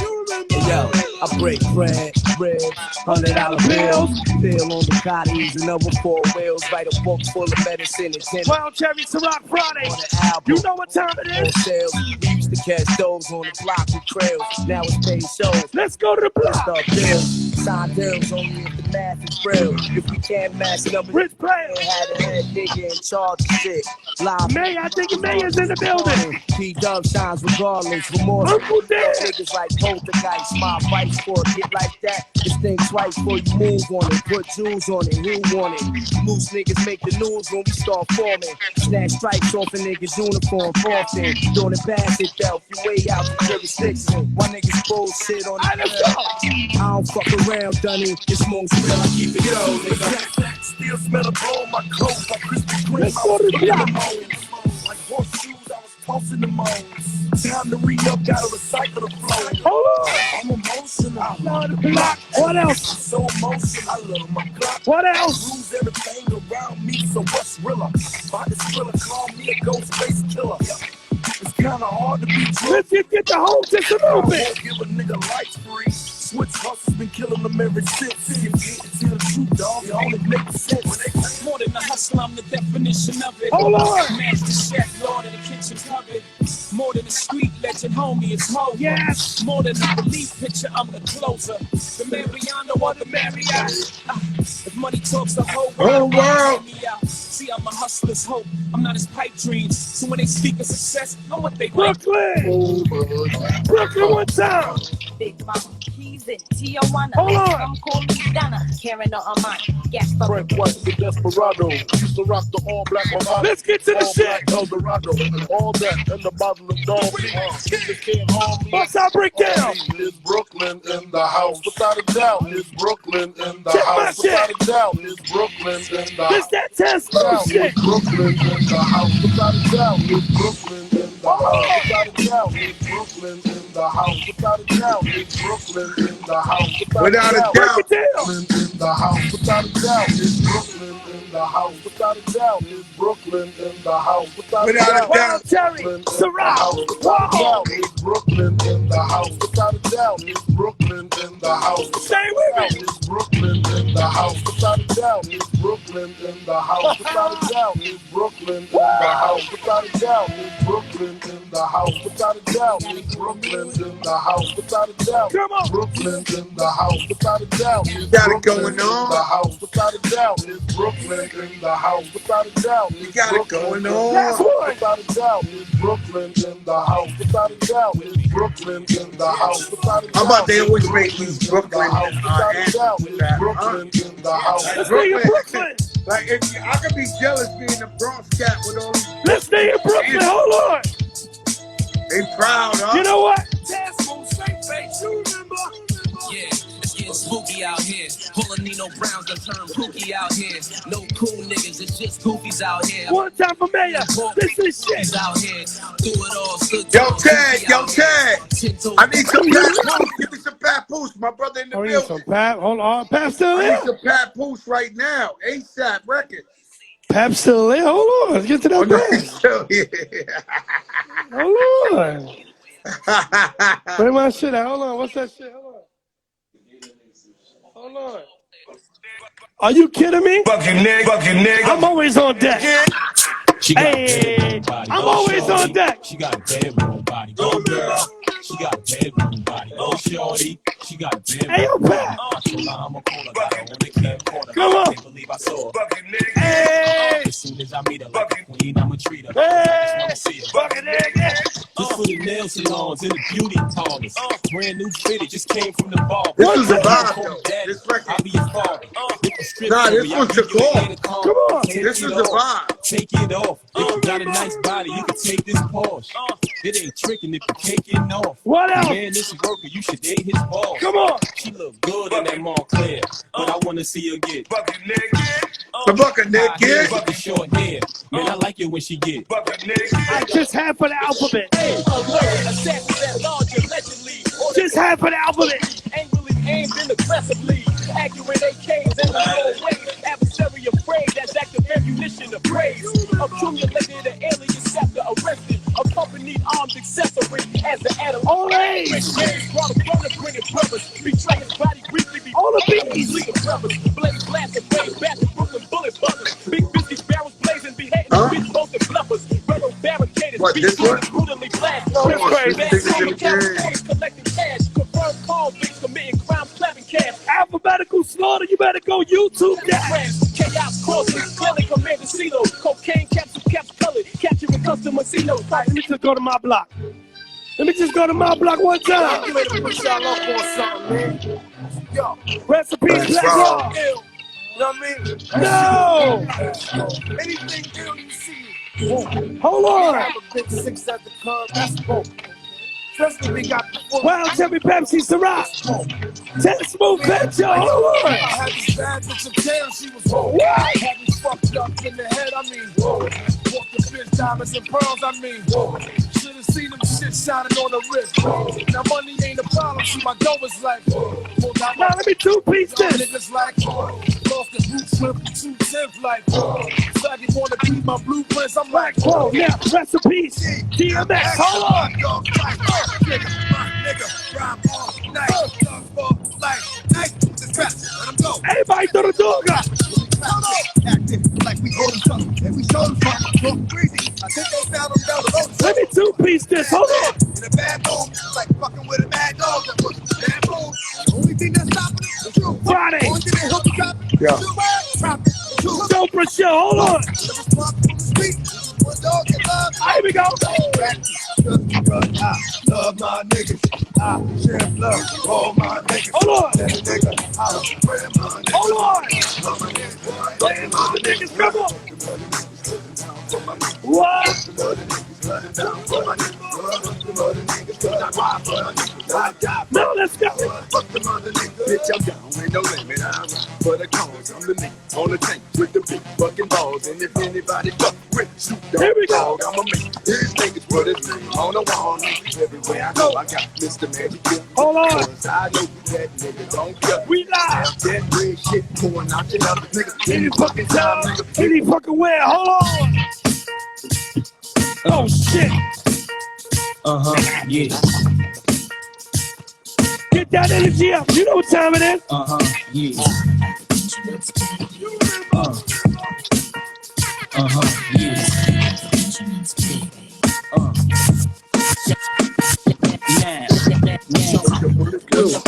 You remember? Yo, I break bread, ribs, $100 bills, feel on the Cotties and other 4 wheels, write a book full of medicine and 10 Wild Cherry Ciroc Friday. on the album. You know what time it On is? sales, we used to catch those on the block with trails. Now it's paid shows. Let's go to the block. Start bills. sign deals only if the math is real. If we can't match numbers, Rich player. had a head nigga in charge of shit. Live May, I think Mayor's in the building. P-Dub shines regardless. Remorse Uncle Dan. niggas like poltergeist. My advice for a kid like that is think twice before you move on it. Put jewels on it, who want it? Loose niggas make the news when we start forming. Snatch stripes off a nigga's uniform, forfeit. Doing it past it, though. You way out the jurisdiction. Why niggas bullshit on the I don't fuck around, Dunny. This moon smell, I keep it yo, nigga. Still smell the blow on my clothes like Krispy Kreme. I was fucking the moans. Like horseshoes, I was tossing the moans. Time to re-up, gotta recycle the flow. Hold on. I'm emotional. I love the block. What else? I'm so emotional. I love my clock. What else? I lose everything around me, so what's realer? By this thriller, call me a ghost face killer. It's kinda hard to be true. Let's get the home just a little I bit. won't give a nigga lights free. Switch hustle's been killing them ever since. If you tell the truth, dog, it only makes sense. More than a hustler, I'm the definition of it. Hold on. Master chef, Lord in the kitchen cupboard. More than a street legend, homie, it's Mo. Yes. More than a relief picture, I'm the closer. The Mariano or the Marriott. If money talks, the whole Whole world. world. Me out. See, I'm a hustler's hope. I'm not his pipe dreams. So when they speak of success, I'm what they like. Brooklyn. Brooklyn, one time. Big Mama, he's in Tijuana. Hold on. Some call me Donna, Karen or Amani. Gas Frank was the desperado. Used to rock the all black Movado. Let's get to the all shit. black Eldorado. And all that in the bottle of Dog P. Niggas can't harm me. What's our breakdown? It's Brooklyn in the house. Without a doubt, it's Brooklyn in the Check my house. shit. Without a doubt, it's Brooklyn in the This house. that test It's shit. Brooklyn in the house. Without a doubt, it's Brooklyn in the house. Without a doubt, it's Brooklyn in the house. Without a doubt, it's Brooklyn in the house. Without a doubt. Break it down. Brooklyn in the house. Without a doubt, it's Brooklyn in the house. Without a doubt, it's Brooklyn in the house. Without a Without a doubt, doubt. Terry, Brooklyn in the Ciroc. house. Without a doubt, it's Brooklyn in the house. Without a doubt, it's Brooklyn in the house. Stay with me. It's Brooklyn in the house. Without a doubt, it's Brooklyn in the house. Without a doubt, it's Brooklyn in the house. Without a doubt, it's Brooklyn in the house. Without a doubt, it's Brooklyn in the house. Without a doubt, Come on. Brooklyn in the house. Without a doubt, it's Got it Brooklyn going in on. the house. Without a doubt, it's Brooklyn in the house. Without a doubt, You it's got it Brooklyn going in the That's on. one. Without a doubt, it's Brooklyn in the house. Without a doubt, it's Brooklyn in the house. Without a doubt, How about they always make it's these Brooklyn Without a doubt, anthems, it's huh? Brooklyn in the house. Let's stay in Brooklyn. Like, if I could be jealous being a Bronx cat with all these. Let's stay in Brooklyn. Hold on. They proud, huh? You know what? Yeah, it's getting spooky out here. Pulling Nino Browns that turn pookie out here. No cool niggas, it's just goofies out here. One time for Mayor. This is shit. Out here, do it all. Yo, Ted, I need some papoose. Give me some papoose, my brother in the Oh, we need building. some Pap. Hold on. Pap still I there? need some papoose right now. ASAP record. Pap still there? Hold on. Let's get to Oh, that no, bag. he's still here. Hold on. Where my shit at? Hold on. What's that shit? Hold on. Are you kidding me? Fuck your nigga. I'm always on deck. Hey, I'm always on deck. She got a bedroom body. Oh, girl. She got a bedroom body. Oh, shorty. She got a bedroom Hey, yo, Pat. I'm a caller. I only can't call her. Come on. I can't believe I saw her. Hey, As soon as I meet her, like a queen, I'ma treat her. hey, Wanna see her. fucking nigga. Just for the nail salons and the beauty parlors. Brand new fitted, just came from the bar. This was a What? vibe, though. This record. I'll be your father. Nah, this was the call. Come on. This is a vibe. Take it off. If you got a nice body, you can take this Porsche. It ain't tricking if you taking off. What else? Man, this worker, you should date his boss. Come on. She look good in that Montclair, but I wanna see her get. The bucket High heels nigga. with the short hair. Man, I like it when she get. Just half of the alphabet. Just half of the alphabet. Angrily aimed and aggressively. Accurate AKs in the low way. Adversary afraid, that's active ammunition of praise. Accumulated an alien scepter arrested. Accompanied armed accessory as the animal. All right. Brought a brother, bringing brothers. Betray his body briefly. All the beats. Leading brothers. Blaze blast and raise back in Brooklyn bullet buzzers. Big busy barrels blazing, beheading bitch posted bluffers. Rebel barricaded. What, this one? Brutally blast. No, it's crazy. Bad collecting cash. Confirmed calls, bitch committing crimes, clapping cash. Alphabet. Slaughter, you better go YouTube that. Chaos causing, killing command casino. Cocaine capsule, colored, capturing custom casinos. Let me just go to my block. Let me just go to my block one time. I'm ready to put y'all up on something, man. Yo, Recipes, Black Raw. you know what I mean? No! Anything ill you see, Hold on. have a big six at the club, that's cool. Especially we got the full. Wild Cherry Pepsi Ciroc. Tell Smooth Petro. Hold I on. had this bad bitch in town, she was whoa. Had me fucked up in the head, I mean, whoa. Walked the bitch, diamonds and pearls, I mean, whoa. Should've seen them shit shining on the wrist. Now money ain't a problem, see my dough is like, whoa. Now let me two-piece this. Niggas like, lost the roots with 2 like, Saggy wanna beat my blueprints, I'm like, Whoa, now, recipes. DMX, hold on. Nigga, rhyme all night, talk all night, this rap, let him go. Everybody throw the dog up. Acting like we hold something, and we showed them something, crazy. I think they found them down the road. Let me two-piece this. Hold on. In a bad mood, like fucking with a bad dog. Bad mood. The only thing that's stopping it is you. Friday. Only thing that help you drop it, Yeah. drop it. Super show. Hold on. One dog get love. Here we go. I love my niggas. I share love all my niggas. Hold on. Nigga, I wear my niggas. Hold on. Love my niggas. Hey, my niggas, come on. What? Now let's go. Bitch, I'm down, ain't no limit. I ride for the cause. I'm the nigga on the tank with the big fucking balls. And if anybody fuck with, shoot dog, Here we go. dog, I'ma make these niggas put his name on the wall. Everywhere I go, I got Mr. Magic. Hold on. Cause I know that nigga don't care. We live. That red shit pouring out your mouth, nigga. Any fucking time, any fucking where. Hold on. Oh shit. Yeah. Get that energy up. You know what time it is. Yeah.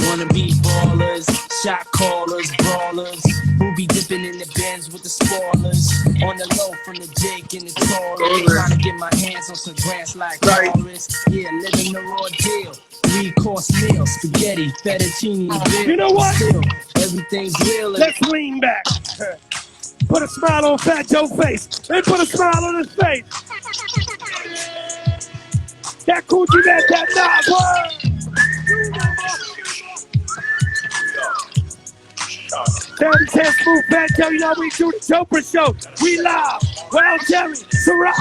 Wanna be ballers, shot callers, brawlers, who be dipping in the bins with the spoilers. On the low from the Jake and the Taurus, trying to get my hands on some grants like Taurus. Yeah, living the raw deal. 3-course meal, spaghetti, fettuccine, beer. You know what? Still, everything's real. Let's lean back. Put a smile on Fat Joe's face. Then put a smile on his face. That coochie, that knob. Word. 10 Smooth Fat Joe, you know we do the Chopra show. We live. Wild Cherry, Ciroc.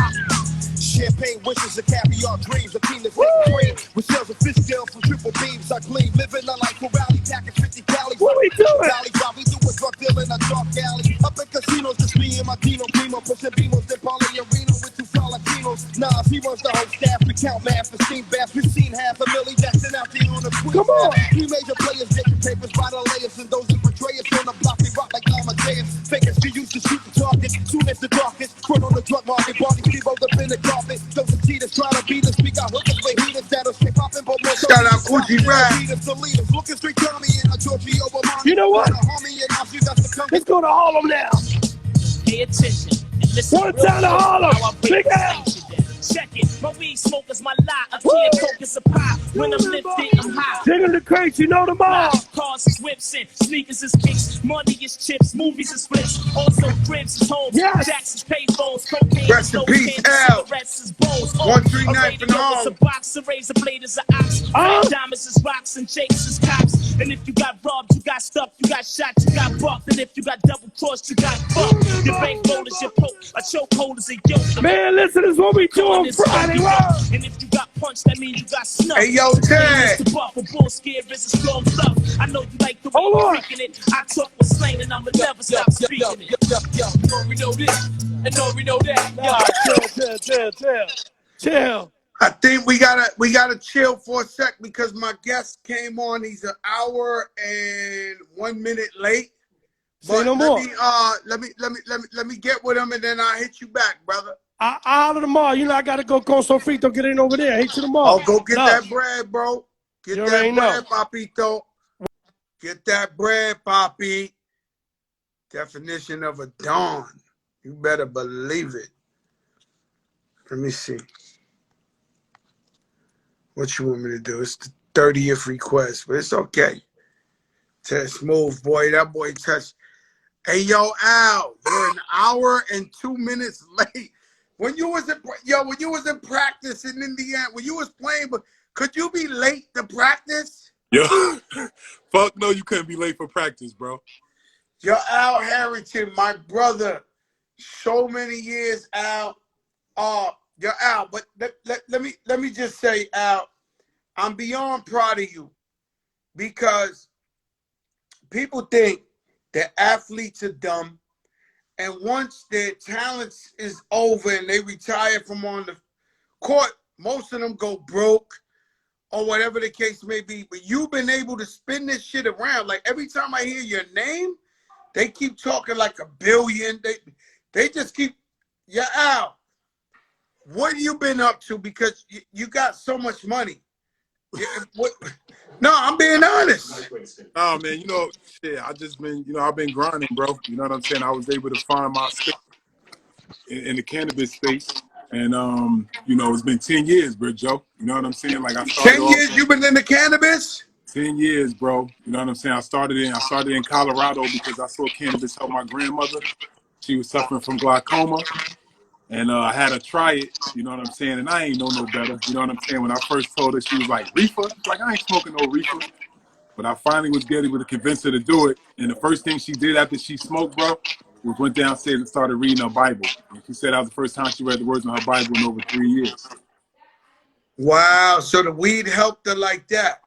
Champagne wishes and caviar dreams, a team that's cream with shells of fish scales from triple beams. I gleam, living a life for rally, packing 50 calories. What we doing? Valley, while we do a drug deal in a dark alley. Up in casinos, just me and my Dino Primo, pushing Beamos, then Paulie Arena with 2 Filipinos. Nas, he runs the whole staff. We count math for steam baths. We've seen half a Millie Jackson out there on the queen. Come on. 3 major players, getting papers by the layers, and those who betray us on the block, we rock like Amadeus. Fakers be used to shoot the targets. Soon as the darkest, front on the drug market, body be rolled up in the carpet. Those are cheaters trying to beat us. We got hookers for heaters that'll straight popping, but more Shout out Gucci Rap. looking straight down me and a Giorgio Armani. You know what? Let's Let's go to Harlem now. Pay attention. Listen One time to Harlem. Big L. Check it. My weed smoke is my lie. A can coke is a pie. When I'm lifted, I'm high. Digging the crates, you know them all. Cars is whips and sneakers is kicks. Money is chips, movies is flips. Also cribs is homes. Yes. Jacks is payphones. Cocaine Rest is in no peace, candy, Al. cigarettes is bones. 139 for the is a home. box, a razor blade is an ox. Diamonds is rocks and jakes is cops. And if you got robbed, you got stuffed, you got shot, you got bucked. And if you got double crossed, you got fucked. Your bankroll is your poke, a chokehold is a yoke. Man, listen, this is what we do on Friday. And if you got punched, that means you got snuffed. Hey, yo, Ted. The buff, a bull scared is a strong bluff. I know you like the way Hold you're on. freaking it. I talk with slang and I'ma never stop speaking it. know we know this, and know we know that. Chill. I think we gotta chill for a sec because my guest came on. He's an hour and 1 minute late. Say no more. Let me get with him and then I'll hit you back, brother. I'll holler tomorrow. You know I gotta go Costa Frito, get in over there. Hit you tomorrow. Oh, go get No. that bread, bro. Get You that already bread, know. papito. Get that bread, Poppy. Definition of a Don. You better believe it. Let me see. What you want me to do? It's the 30th request, but it's okay. Test move, boy. That boy touched. Hey, yo, Al, you're an hour and 2 minutes late. When you was in practice in Indiana, when you was playing, but could you be late to practice? Yo, fuck no, you couldn't be late for practice, bro. Yo, Al Harrington, my brother, so many years, Al. Yo, Al, but let me just say, Al, I'm beyond proud of you because people think that athletes are dumb, and once their talents is over and they retire from on the court, most of them go broke or whatever the case may be. But you've been able to spin this shit around. Like every time I hear your name, they keep talking like $1 billion. They just keep, yeah, Al, what have you been up to? Because you got so much money. No, I'm being honest. Oh man, shit, I just been, I've been grinding, bro. You know what I'm saying? I was able to find my space in the cannabis space. And it's been 10 years, bro, Joe. You know what I'm saying? Like I started 10 years you've been in the cannabis? 10 years, bro. You know what I'm saying? I started in Colorado because I saw cannabis help my grandmother. She was suffering from glaucoma. And I had her try it, you know what I'm saying? And I ain't know no better. You know what I'm saying? When I first told her, she was like, reefer? Like, I ain't smoking no reefer. But I finally was able to convince her to do it. And the first thing she did after she smoked, bro, was went downstairs and started reading her Bible. And she said that was the first time she read the words in her Bible in over 3 years. Wow, so the weed helped her like that.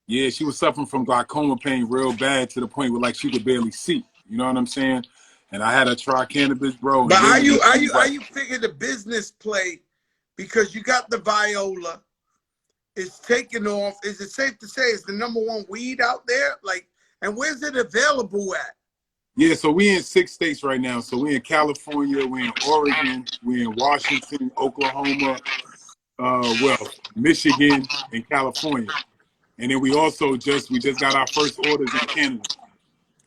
Yeah, she was suffering from glaucoma pain real bad to the point where like she could barely see. You know what I'm saying? And I had her try cannabis, bro. But how you figure the business play? Because you got the viola, it's taking off. Is it safe to say it's the #1 weed out there? Like, and where's it available at? Yeah, so we in 6 states right now. So we in California, we in Oregon, we in Washington, Oklahoma, Michigan, and California. And then we just got our first orders in Canada.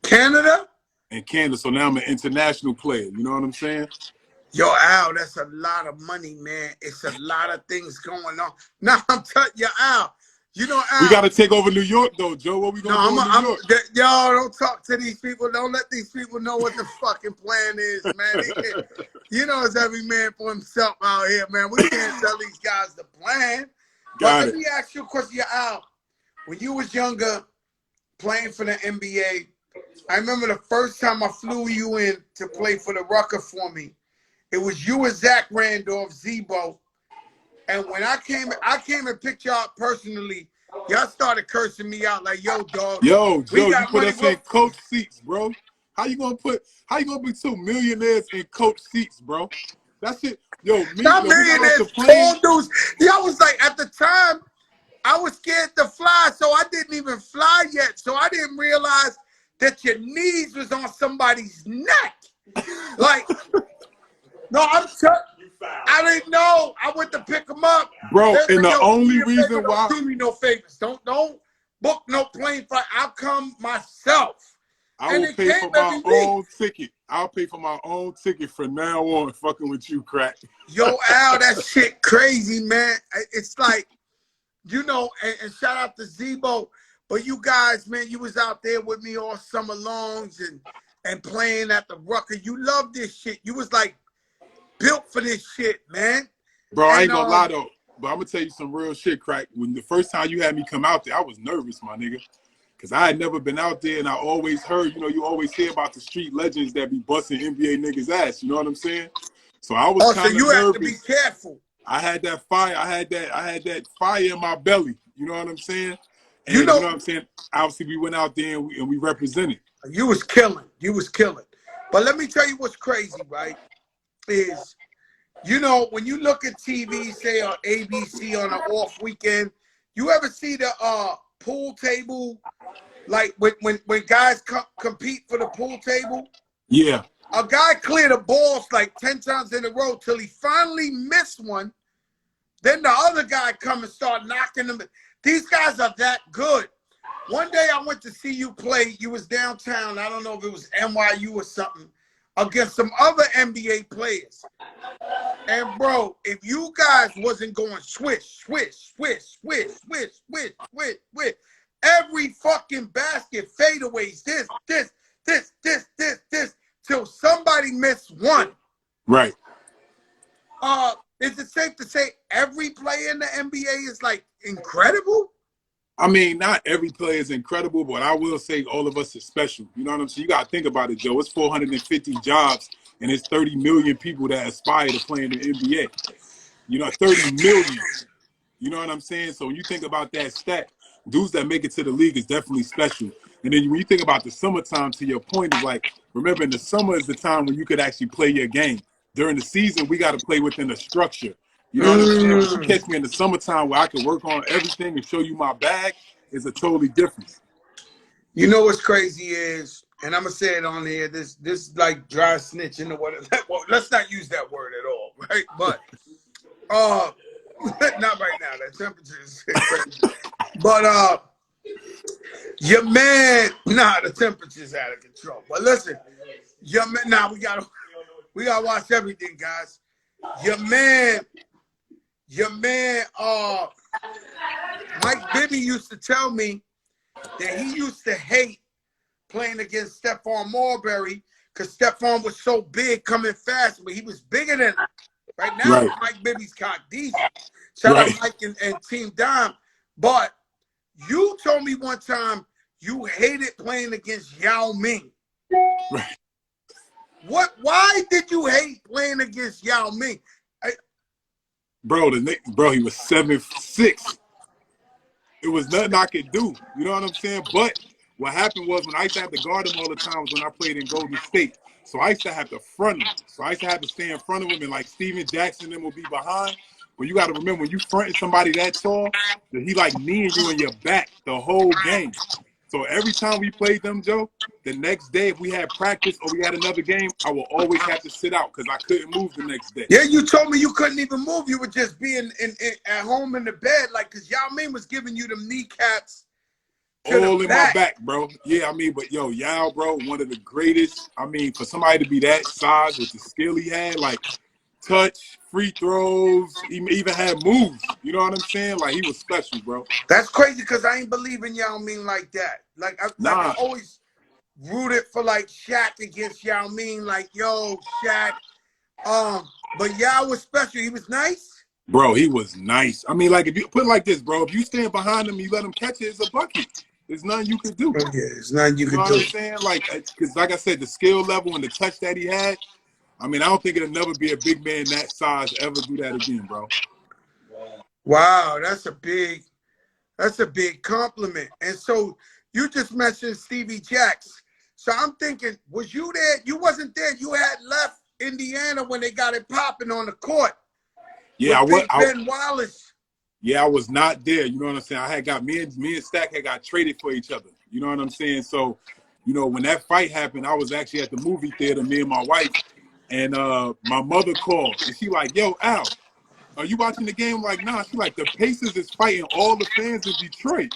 Canada? In Canada. So now I'm an international player. You know what I'm saying? Yo, Al, that's a lot of money, man. It's a lot of things going on. Now I'm telling you, Al. You know, Al. We got to take over New York, though, Joe. What we going to do in New York? Y'all don't talk to these people. Don't let these people know what the fucking plan is, man. It's every man for himself out here, man. We can't tell these guys the plan. But let me ask you a question, Al. When you was younger, playing for the NBA, I remember the first time I flew you in to play for the Rucker for me. It was you and Zach Randolph, Zebo. And when I came and picked y'all up personally, y'all started cursing me out like, yo, dog. Yo, Joe, you put us in coach seats, bro. How you gonna put 2 millionaires in coach seats, bro? That's it. Yo, not millionaires, tall dudes. Yeah, I was like, at the time, I was scared to fly, so I didn't even fly yet. So I didn't realize that your knees was on somebody's neck. Like, no, I didn't know. I went to pick them up. Bro, and the only reason why... Don't do me no favors. Don't book no plane flight. I'll come myself. I will pay for my own ticket. I'll pay for my own ticket from now on fucking with you, crack. Yo, Al, that shit crazy, man. It's like, and shout out to Zebo. But you guys, man, you was out there with me all summer longs and playing at the Rucker. You love this shit. You was like built for this shit, man. Bro, I ain't gonna lie though. But I'm gonna tell you some real shit, crack. When the first time you had me come out there, I was nervous, my nigga. Cause I had never been out there and I always heard, you always hear about the street legends that be busting NBA niggas' ass. You know what I'm saying? So I was kind of nervous. So you have to be careful. I had that fire. I had that fire in my belly. You know what I'm saying? And you know what I'm saying? Obviously, we went out there and we represented. You was killing. You was killing. But let me tell you what's crazy, right? Is, when you look at TV, say on ABC on an off weekend, you ever see the pool table, like when guys compete for the pool table? Yeah. A guy cleared the balls like 10 times in a row till he finally missed one. Then the other guy come and start knocking them. These guys are that good. one day I went to see you play. You was downtown. I don't know if it was NYU or something, against some other NBA players. And bro, if you guys wasn't going swish, swish, swish, swish, swish, swish, swish, swish, every fucking basket fadeaways, this, till somebody missed one. Right. Is it safe to say every player in the NBA is like incredible? I mean, not every player is incredible, but I will say all of us are special. You know what I'm saying? You got to think about it, Joe. It's 450 jobs, and it's 30 million people that aspire to play in the NBA. You know, 30 million. You know what I'm saying? So when you think about that stat, dudes that make it to the league is definitely special. And then when you think about the summertime, to your point, is like, remember, in the summer is the time when you could actually play your game. During the season, we got to play within a structure. You know what I'm saying? When you catch me in the summertime where I can work on everything and show you my bag, is a totally different. You know what's crazy is, and I'm gonna say it on here, this like dry snitching or whatever. Well, let's not use that word at all, right? But not right now. The temperature is crazy. But your man, the temperature's out of control. But listen, your man, we gotta watch everything, guys. Your man, Mike Bibby used to tell me that he used to hate playing against Stephon Marbury because Stephon was so big, coming fast, but he was bigger than him. Right now, Mike Bibby's cock diesel. Shout out Mike and Team Dime. But you told me one time you hated playing against Yao Ming. Right. Why did you hate playing against Yao Ming? Bro, he was 7'6". It was nothing I could do. You know what I'm saying? But what happened was, when I used to have to guard him all the time, was when I played in Golden State. So I used to have to front him. So I used to have to stay in front of him, and like Steven Jackson and them will be behind. But you got to remember, when you fronting somebody that tall, that he like kneeing you in your back the whole game. So every time we played them, Joe, the next day, if we had practice or we had another game, I would always have to sit out because I couldn't move the next day. Yeah, you told me you couldn't even move. You would just be at home in the bed, like, because Yao Ming was giving you them kneecaps. All in my back, bro. Yeah, I mean, but yo, Yao, bro, one of the greatest. I mean, for somebody to be that size with the skill he had, like touch, free throws, he even had moves. You know what I'm saying? Like, he was special, bro. That's crazy because I ain't believe in Yao Ming like that. Like I always rooted for like Shaq against Yao Ming, like, yo, Shaq. But Yao was special. He was nice. Bro, he was nice. I mean, like, if you put it like this, bro, if you stand behind him, you let him catch it, it's a bucket. There's nothing you could do. Yeah, there's nothing you could do. You know what I'm saying? Like, because like I said, the skill level and the touch that he had, I mean, I don't think it'll never be a big man that size ever do that again, bro. Wow, that's a big compliment. And so you just mentioned Stevie Jacks. So I'm thinking, was you there? You wasn't there. You had left Indiana when they got it popping on the court. Yeah, Ben Wallace. Yeah, I was not there. You know what I'm saying? I had got me and Stack had got traded for each other. You know what I'm saying? So, you know, when that fight happened, I was actually at the movie theater, me and my wife, and my mother called and she like, yo, Al, are you watching the game? I'm like, nah. She like, the Pacers is fighting all the fans in Detroit.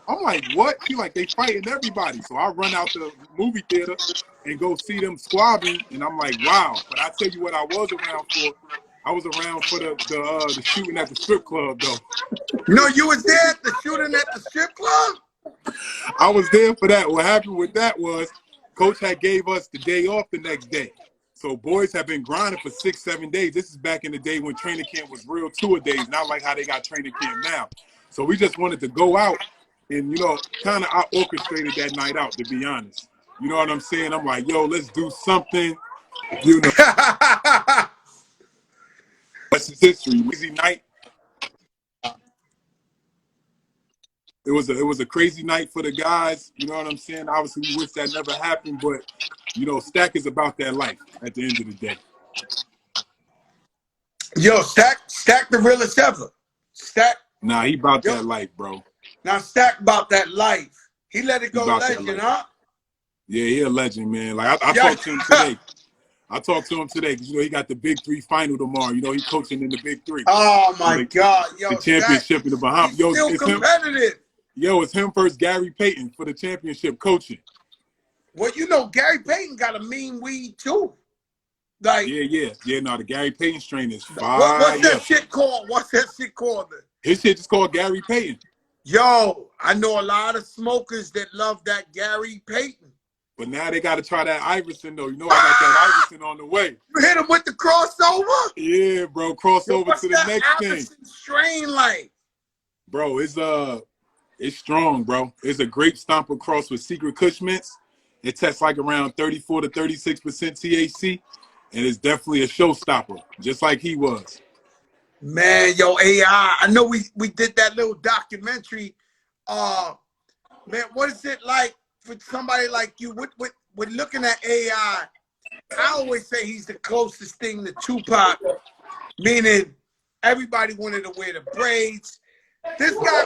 I'm like, what? She like, they fighting everybody. So I run out the movie theater and go see them squabbling, and I'm like, wow. But I tell you what I was around for. I was around for the shooting at the strip club, though. No, you was there at the shooting at the strip club? I was there for that. What happened with that was Coach had gave us the day off the next day. So boys have been grinding for 6-7 days. This is back in the day when training camp was real tour-a-days, not like how they got training camp now. So we just wanted to go out and, you know, kind of I orchestrated that night out, to be honest. You know what I'm saying? I'm like, yo, let's do something, you know. What's his history? Crazy night. It was a crazy night for the guys. You know what I'm saying? Obviously, we wish that never happened, but you know, Stack is about that life at the end of the day. Yo, Stack the realest ever. Stack. Nah, he about that life, bro. Now Stack about that life. He let it go legend, huh? Yeah, he a legend, man. Like I talked to him today. I talked to him today because, you know, he got the Big 3 final tomorrow. You know, he's coaching in the Big 3. Oh, my God. Yo, the championship in the Bahamas. He's still competitive. Yo, it's him versus Gary Payton for the championship coaching. Well, you know, Gary Payton got a mean weed too. Like, Yeah. No, the Gary Payton strain is fire. what's that shit called? What's that shit called? His shit is called Gary Payton. Yo, I know a lot of smokers that love that Gary Payton. But now they got to try that Iverson, though. You know I got that Iverson on the way. You hit him with the crossover? Yeah, bro. Crossover to the next thing. What's that Iverson strain like? Bro, it's strong, bro. It's a grape stomper cross with secret kush mints. It tests like around 34 to 36% THC, and it's definitely a showstopper, just like he was. Man, yo, AI. I know we did that little documentary. Man, what is it like for somebody like you? With looking at AI, I always say he's the closest thing to Tupac, meaning everybody wanted to wear the braids. This guy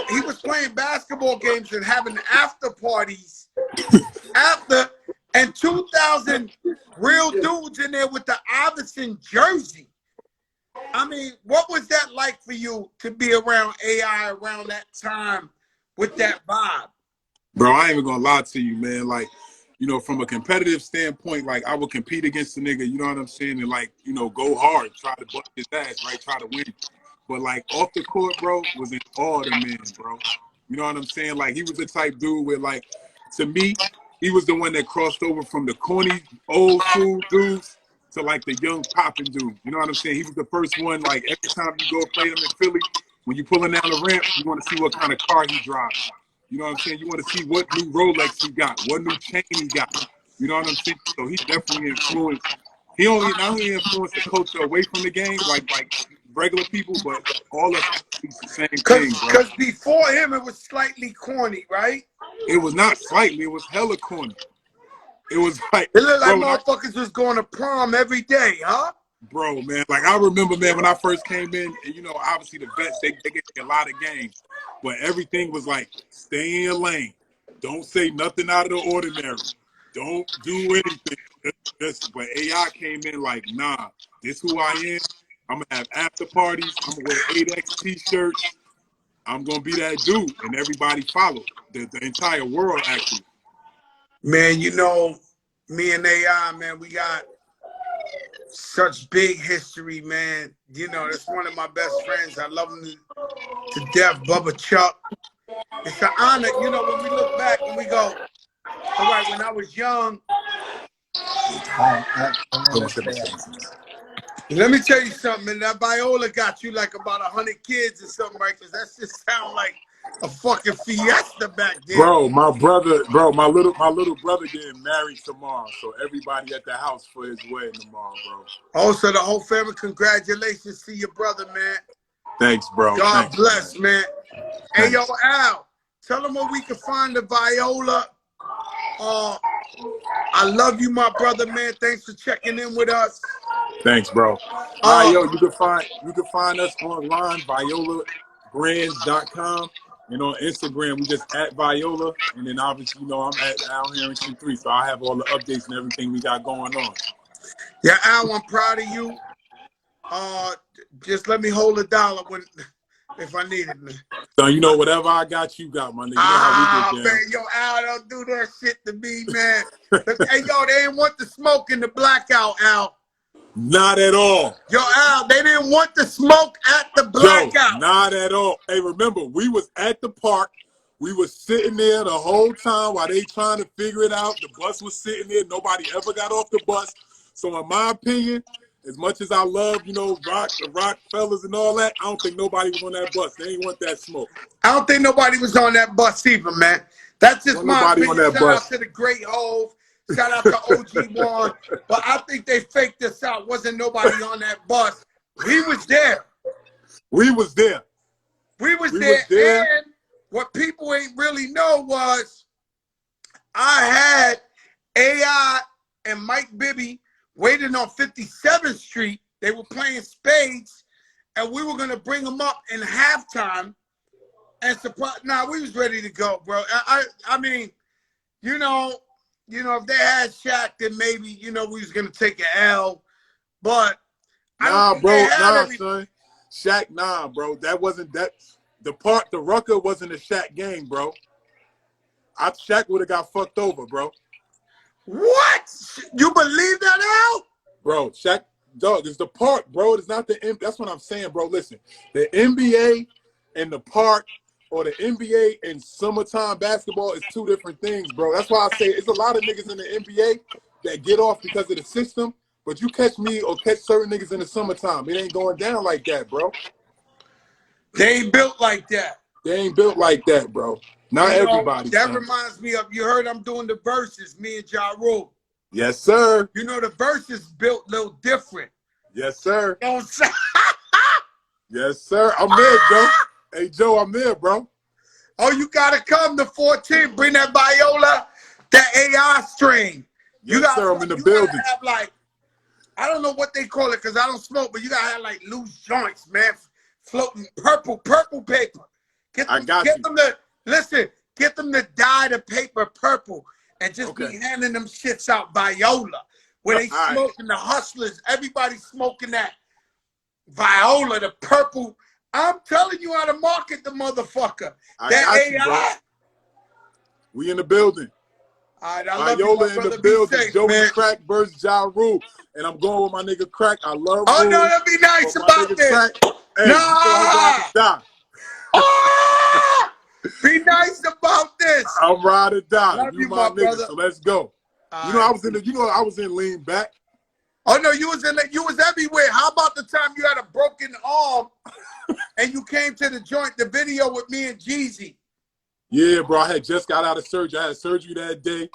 he was playing basketball games and having after parties and 2,000 real dudes in there with the Iverson jersey. I mean, what was that like for you to be around AI around that time with that vibe? Bro, I ain't even gonna lie to you, man. Like, you know, from a competitive standpoint, like I would compete against the nigga, you know what I'm saying? And like, you know, go hard, try to bust his ass, right? Try to win. But like off the court, bro, was in awe of the man, bro. You know what I'm saying? Like he was the type dude where like, to me, he was the one that crossed over from the corny old school dudes to like the young popping dude. You know what I'm saying? He was the first one, like every time you go play him in Philly, when you pulling down the ramp, you want to see what kind of car he drives. You know what I'm saying? You want to see what new Rolex he got, what new chain he got. You know what I'm saying? So he definitely influenced. He not only influenced the culture away from the game, like regular people, but all of us do the same thing, bro. Because before him, it was slightly corny, right? It was not slightly. It was hella corny. It was like, it looked like motherfuckers was going to prom every day, huh? Bro, man, like I remember, man, when I first came in, and you know, obviously the vets, they get a lot of games, but everything was like, stay in your lane. Don't say nothing out of the ordinary. Don't do anything. But AI came in like, nah, this who I am. I'm going to have after parties. I'm going to wear 8X t-shirts. I'm going to be that dude. And everybody followed. The entire world, actually. Man, you know, me and AI, man, we got such big history, man. You know, that's one of my best friends. I love him to death, Bubba Chuck. It's an honor, you know, when we look back and we go, all right, when I was young. Let me tell you something, man. That Viola got you like about 100 kids or something, right? Because that just sound like a fucking fiesta back then. Bro, my little brother getting married tomorrow. So everybody at the house for his wedding tomorrow, bro. Oh, so the whole family, congratulations to your brother, man. Thanks, bro. God bless, man. Hey, yo, Al, tell them where we can find the Viola. I love you, my brother, man. Thanks for checking in with us. Thanks, bro. All right, yo, you can find us online, violabrands.com. And on Instagram, we just at Viola. And then obviously, you know, I'm at Al Harrington 3. So I have all the updates and everything we got going on. Yeah, Al, I'm proud of you. Just let me hold $1 if I need it, man. So you know, whatever I got, you got, my nigga. You know how we get down. Man, yo, Al, don't do that shit to me, man. Hey, yo, they didn't want the smoke in the blackout, Al. Not at all. Yo, Al, they didn't want the smoke at the blackout. Yo, not at all. Hey, remember, we was at the park. We was sitting there the whole time while they trying to figure it out. The bus was sitting there. Nobody ever got off the bus. So in my opinion, as much as I love, you know, the rock fellas and all that, I don't think nobody was on that bus. They ain't want that smoke. I don't think nobody was on that bus either, man. That's just my opinion. Shout out to the great Hove. Shout out to OG1. But I think they faked us out. Wasn't nobody on that bus. We was there. We was there. We was there. And what people ain't really know was I had AI and Mike Bibby waiting on 57th Street. They were playing spades, and we were going to bring them up in halftime. And surprise, we was ready to go, bro. I mean, you know, if they had Shaq, then maybe, you know, we was going to take an L. But son. Shaq, bro. That wasn't that. the Rucker wasn't a Shaq game, bro. Shaq would have got fucked over, bro. What? You believe that, Al? Bro, Shaq, dog, it's the park, bro. It's not the that's what I'm saying, bro. Listen, the NBA and the park, or the NBA and summertime basketball, is two different things, bro. That's why I say it's a lot of niggas in the NBA that get off because of the system, but you catch me or catch certain niggas in the summertime, it ain't going down like that, bro. They ain't built like that. They ain't built like that, bro. Not everybody. That reminds me of, you heard I'm doing the verses, me and Ja Rule. Yes, sir. You know, the verses built a little different. Yes, sir. You know what I'm saying? Yes, sir. I'm there, Joe. Hey, Joe, I'm there, bro. Oh, you got to come to 14. Bring that viola, that AI string. Yes, you gotta, sir. I'm in the building. Have like, I don't know what they call it because I don't smoke, but you got to have like loose joints, man. Floating purple paper. Get them to, listen, get them to dye the paper purple and just be handing them shits out viola. Where they smoking the hustlers. Everybody smoking that viola, the purple. I'm telling you how to market the motherfucker. That AI. Bro. We in the building. All right, I love Viola you, in the building. safe, Joey man. Crack versus Ja Rule. And I'm going with my nigga Crack. I love Oh, Rule. no, that'd be nice about this. Crack, hey, you know I'm ride or die. Be nice about this. I'm ride or die. Love you my nigga, brother. So let's go. You know, I was in lean back. Oh no, you was everywhere. How about the time you had a broken arm and you came to the joint, the video with me and Jeezy? Yeah, bro. I had just got out of surgery. I had surgery that day.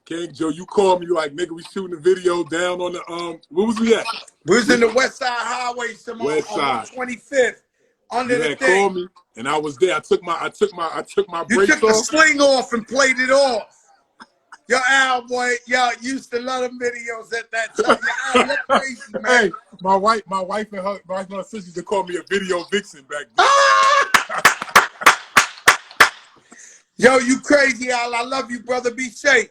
King Joe, you called me. You like, nigga, we shooting the video down on the where was we at? We was in the West Side Highway, West Side, 25th, under the thing. Called me, and I was there. I took my brakes off. You took the sling off and played it off. Your Al, boy, y'all used to love them videos at that time. Al, you're crazy, man. Hey, my wife and her sister used to call me a video vixen back then. Yo, you crazy, Al. I love you, brother. Be safe.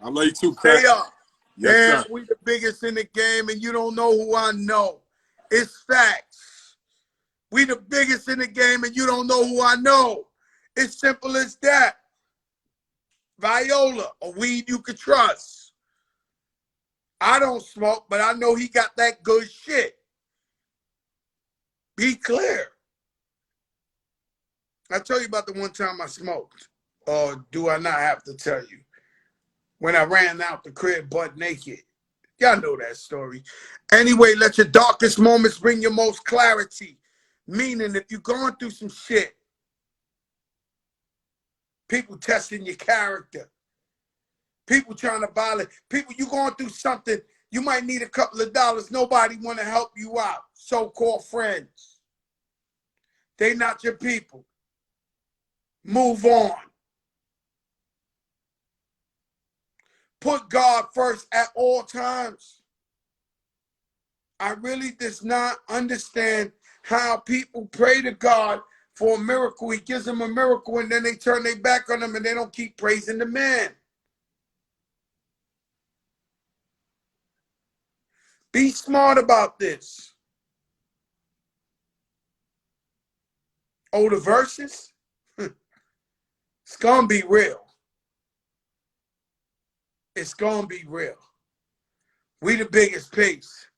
I love you too, Crack. Stay up. Yes, sir. We the biggest in the game, and you don't know who I know. It's facts. We the biggest in the game, and you don't know who I know. It's simple as that. Viola, a weed you could trust. I don't smoke, but I know he got that good shit. Be clear. I tell you about the one time I smoked. Or do I not have to tell you? When I ran out the crib butt naked. Y'all know that story. Anyway, let your darkest moments bring your most clarity. Meaning, if you're going through some shit, people testing your character, people trying to violate, people, you going through something, you might need a couple of dollars. Nobody want to help you out. So-called friends. They not your people. Move on. Put God first at all times. I really does not understand how people pray to God for a miracle. He gives them a miracle and then they turn their back on him and they don't keep praising the man. Be smart about this. Oh, the verses? It's going to be real. It's going to be real. We the biggest. Peace.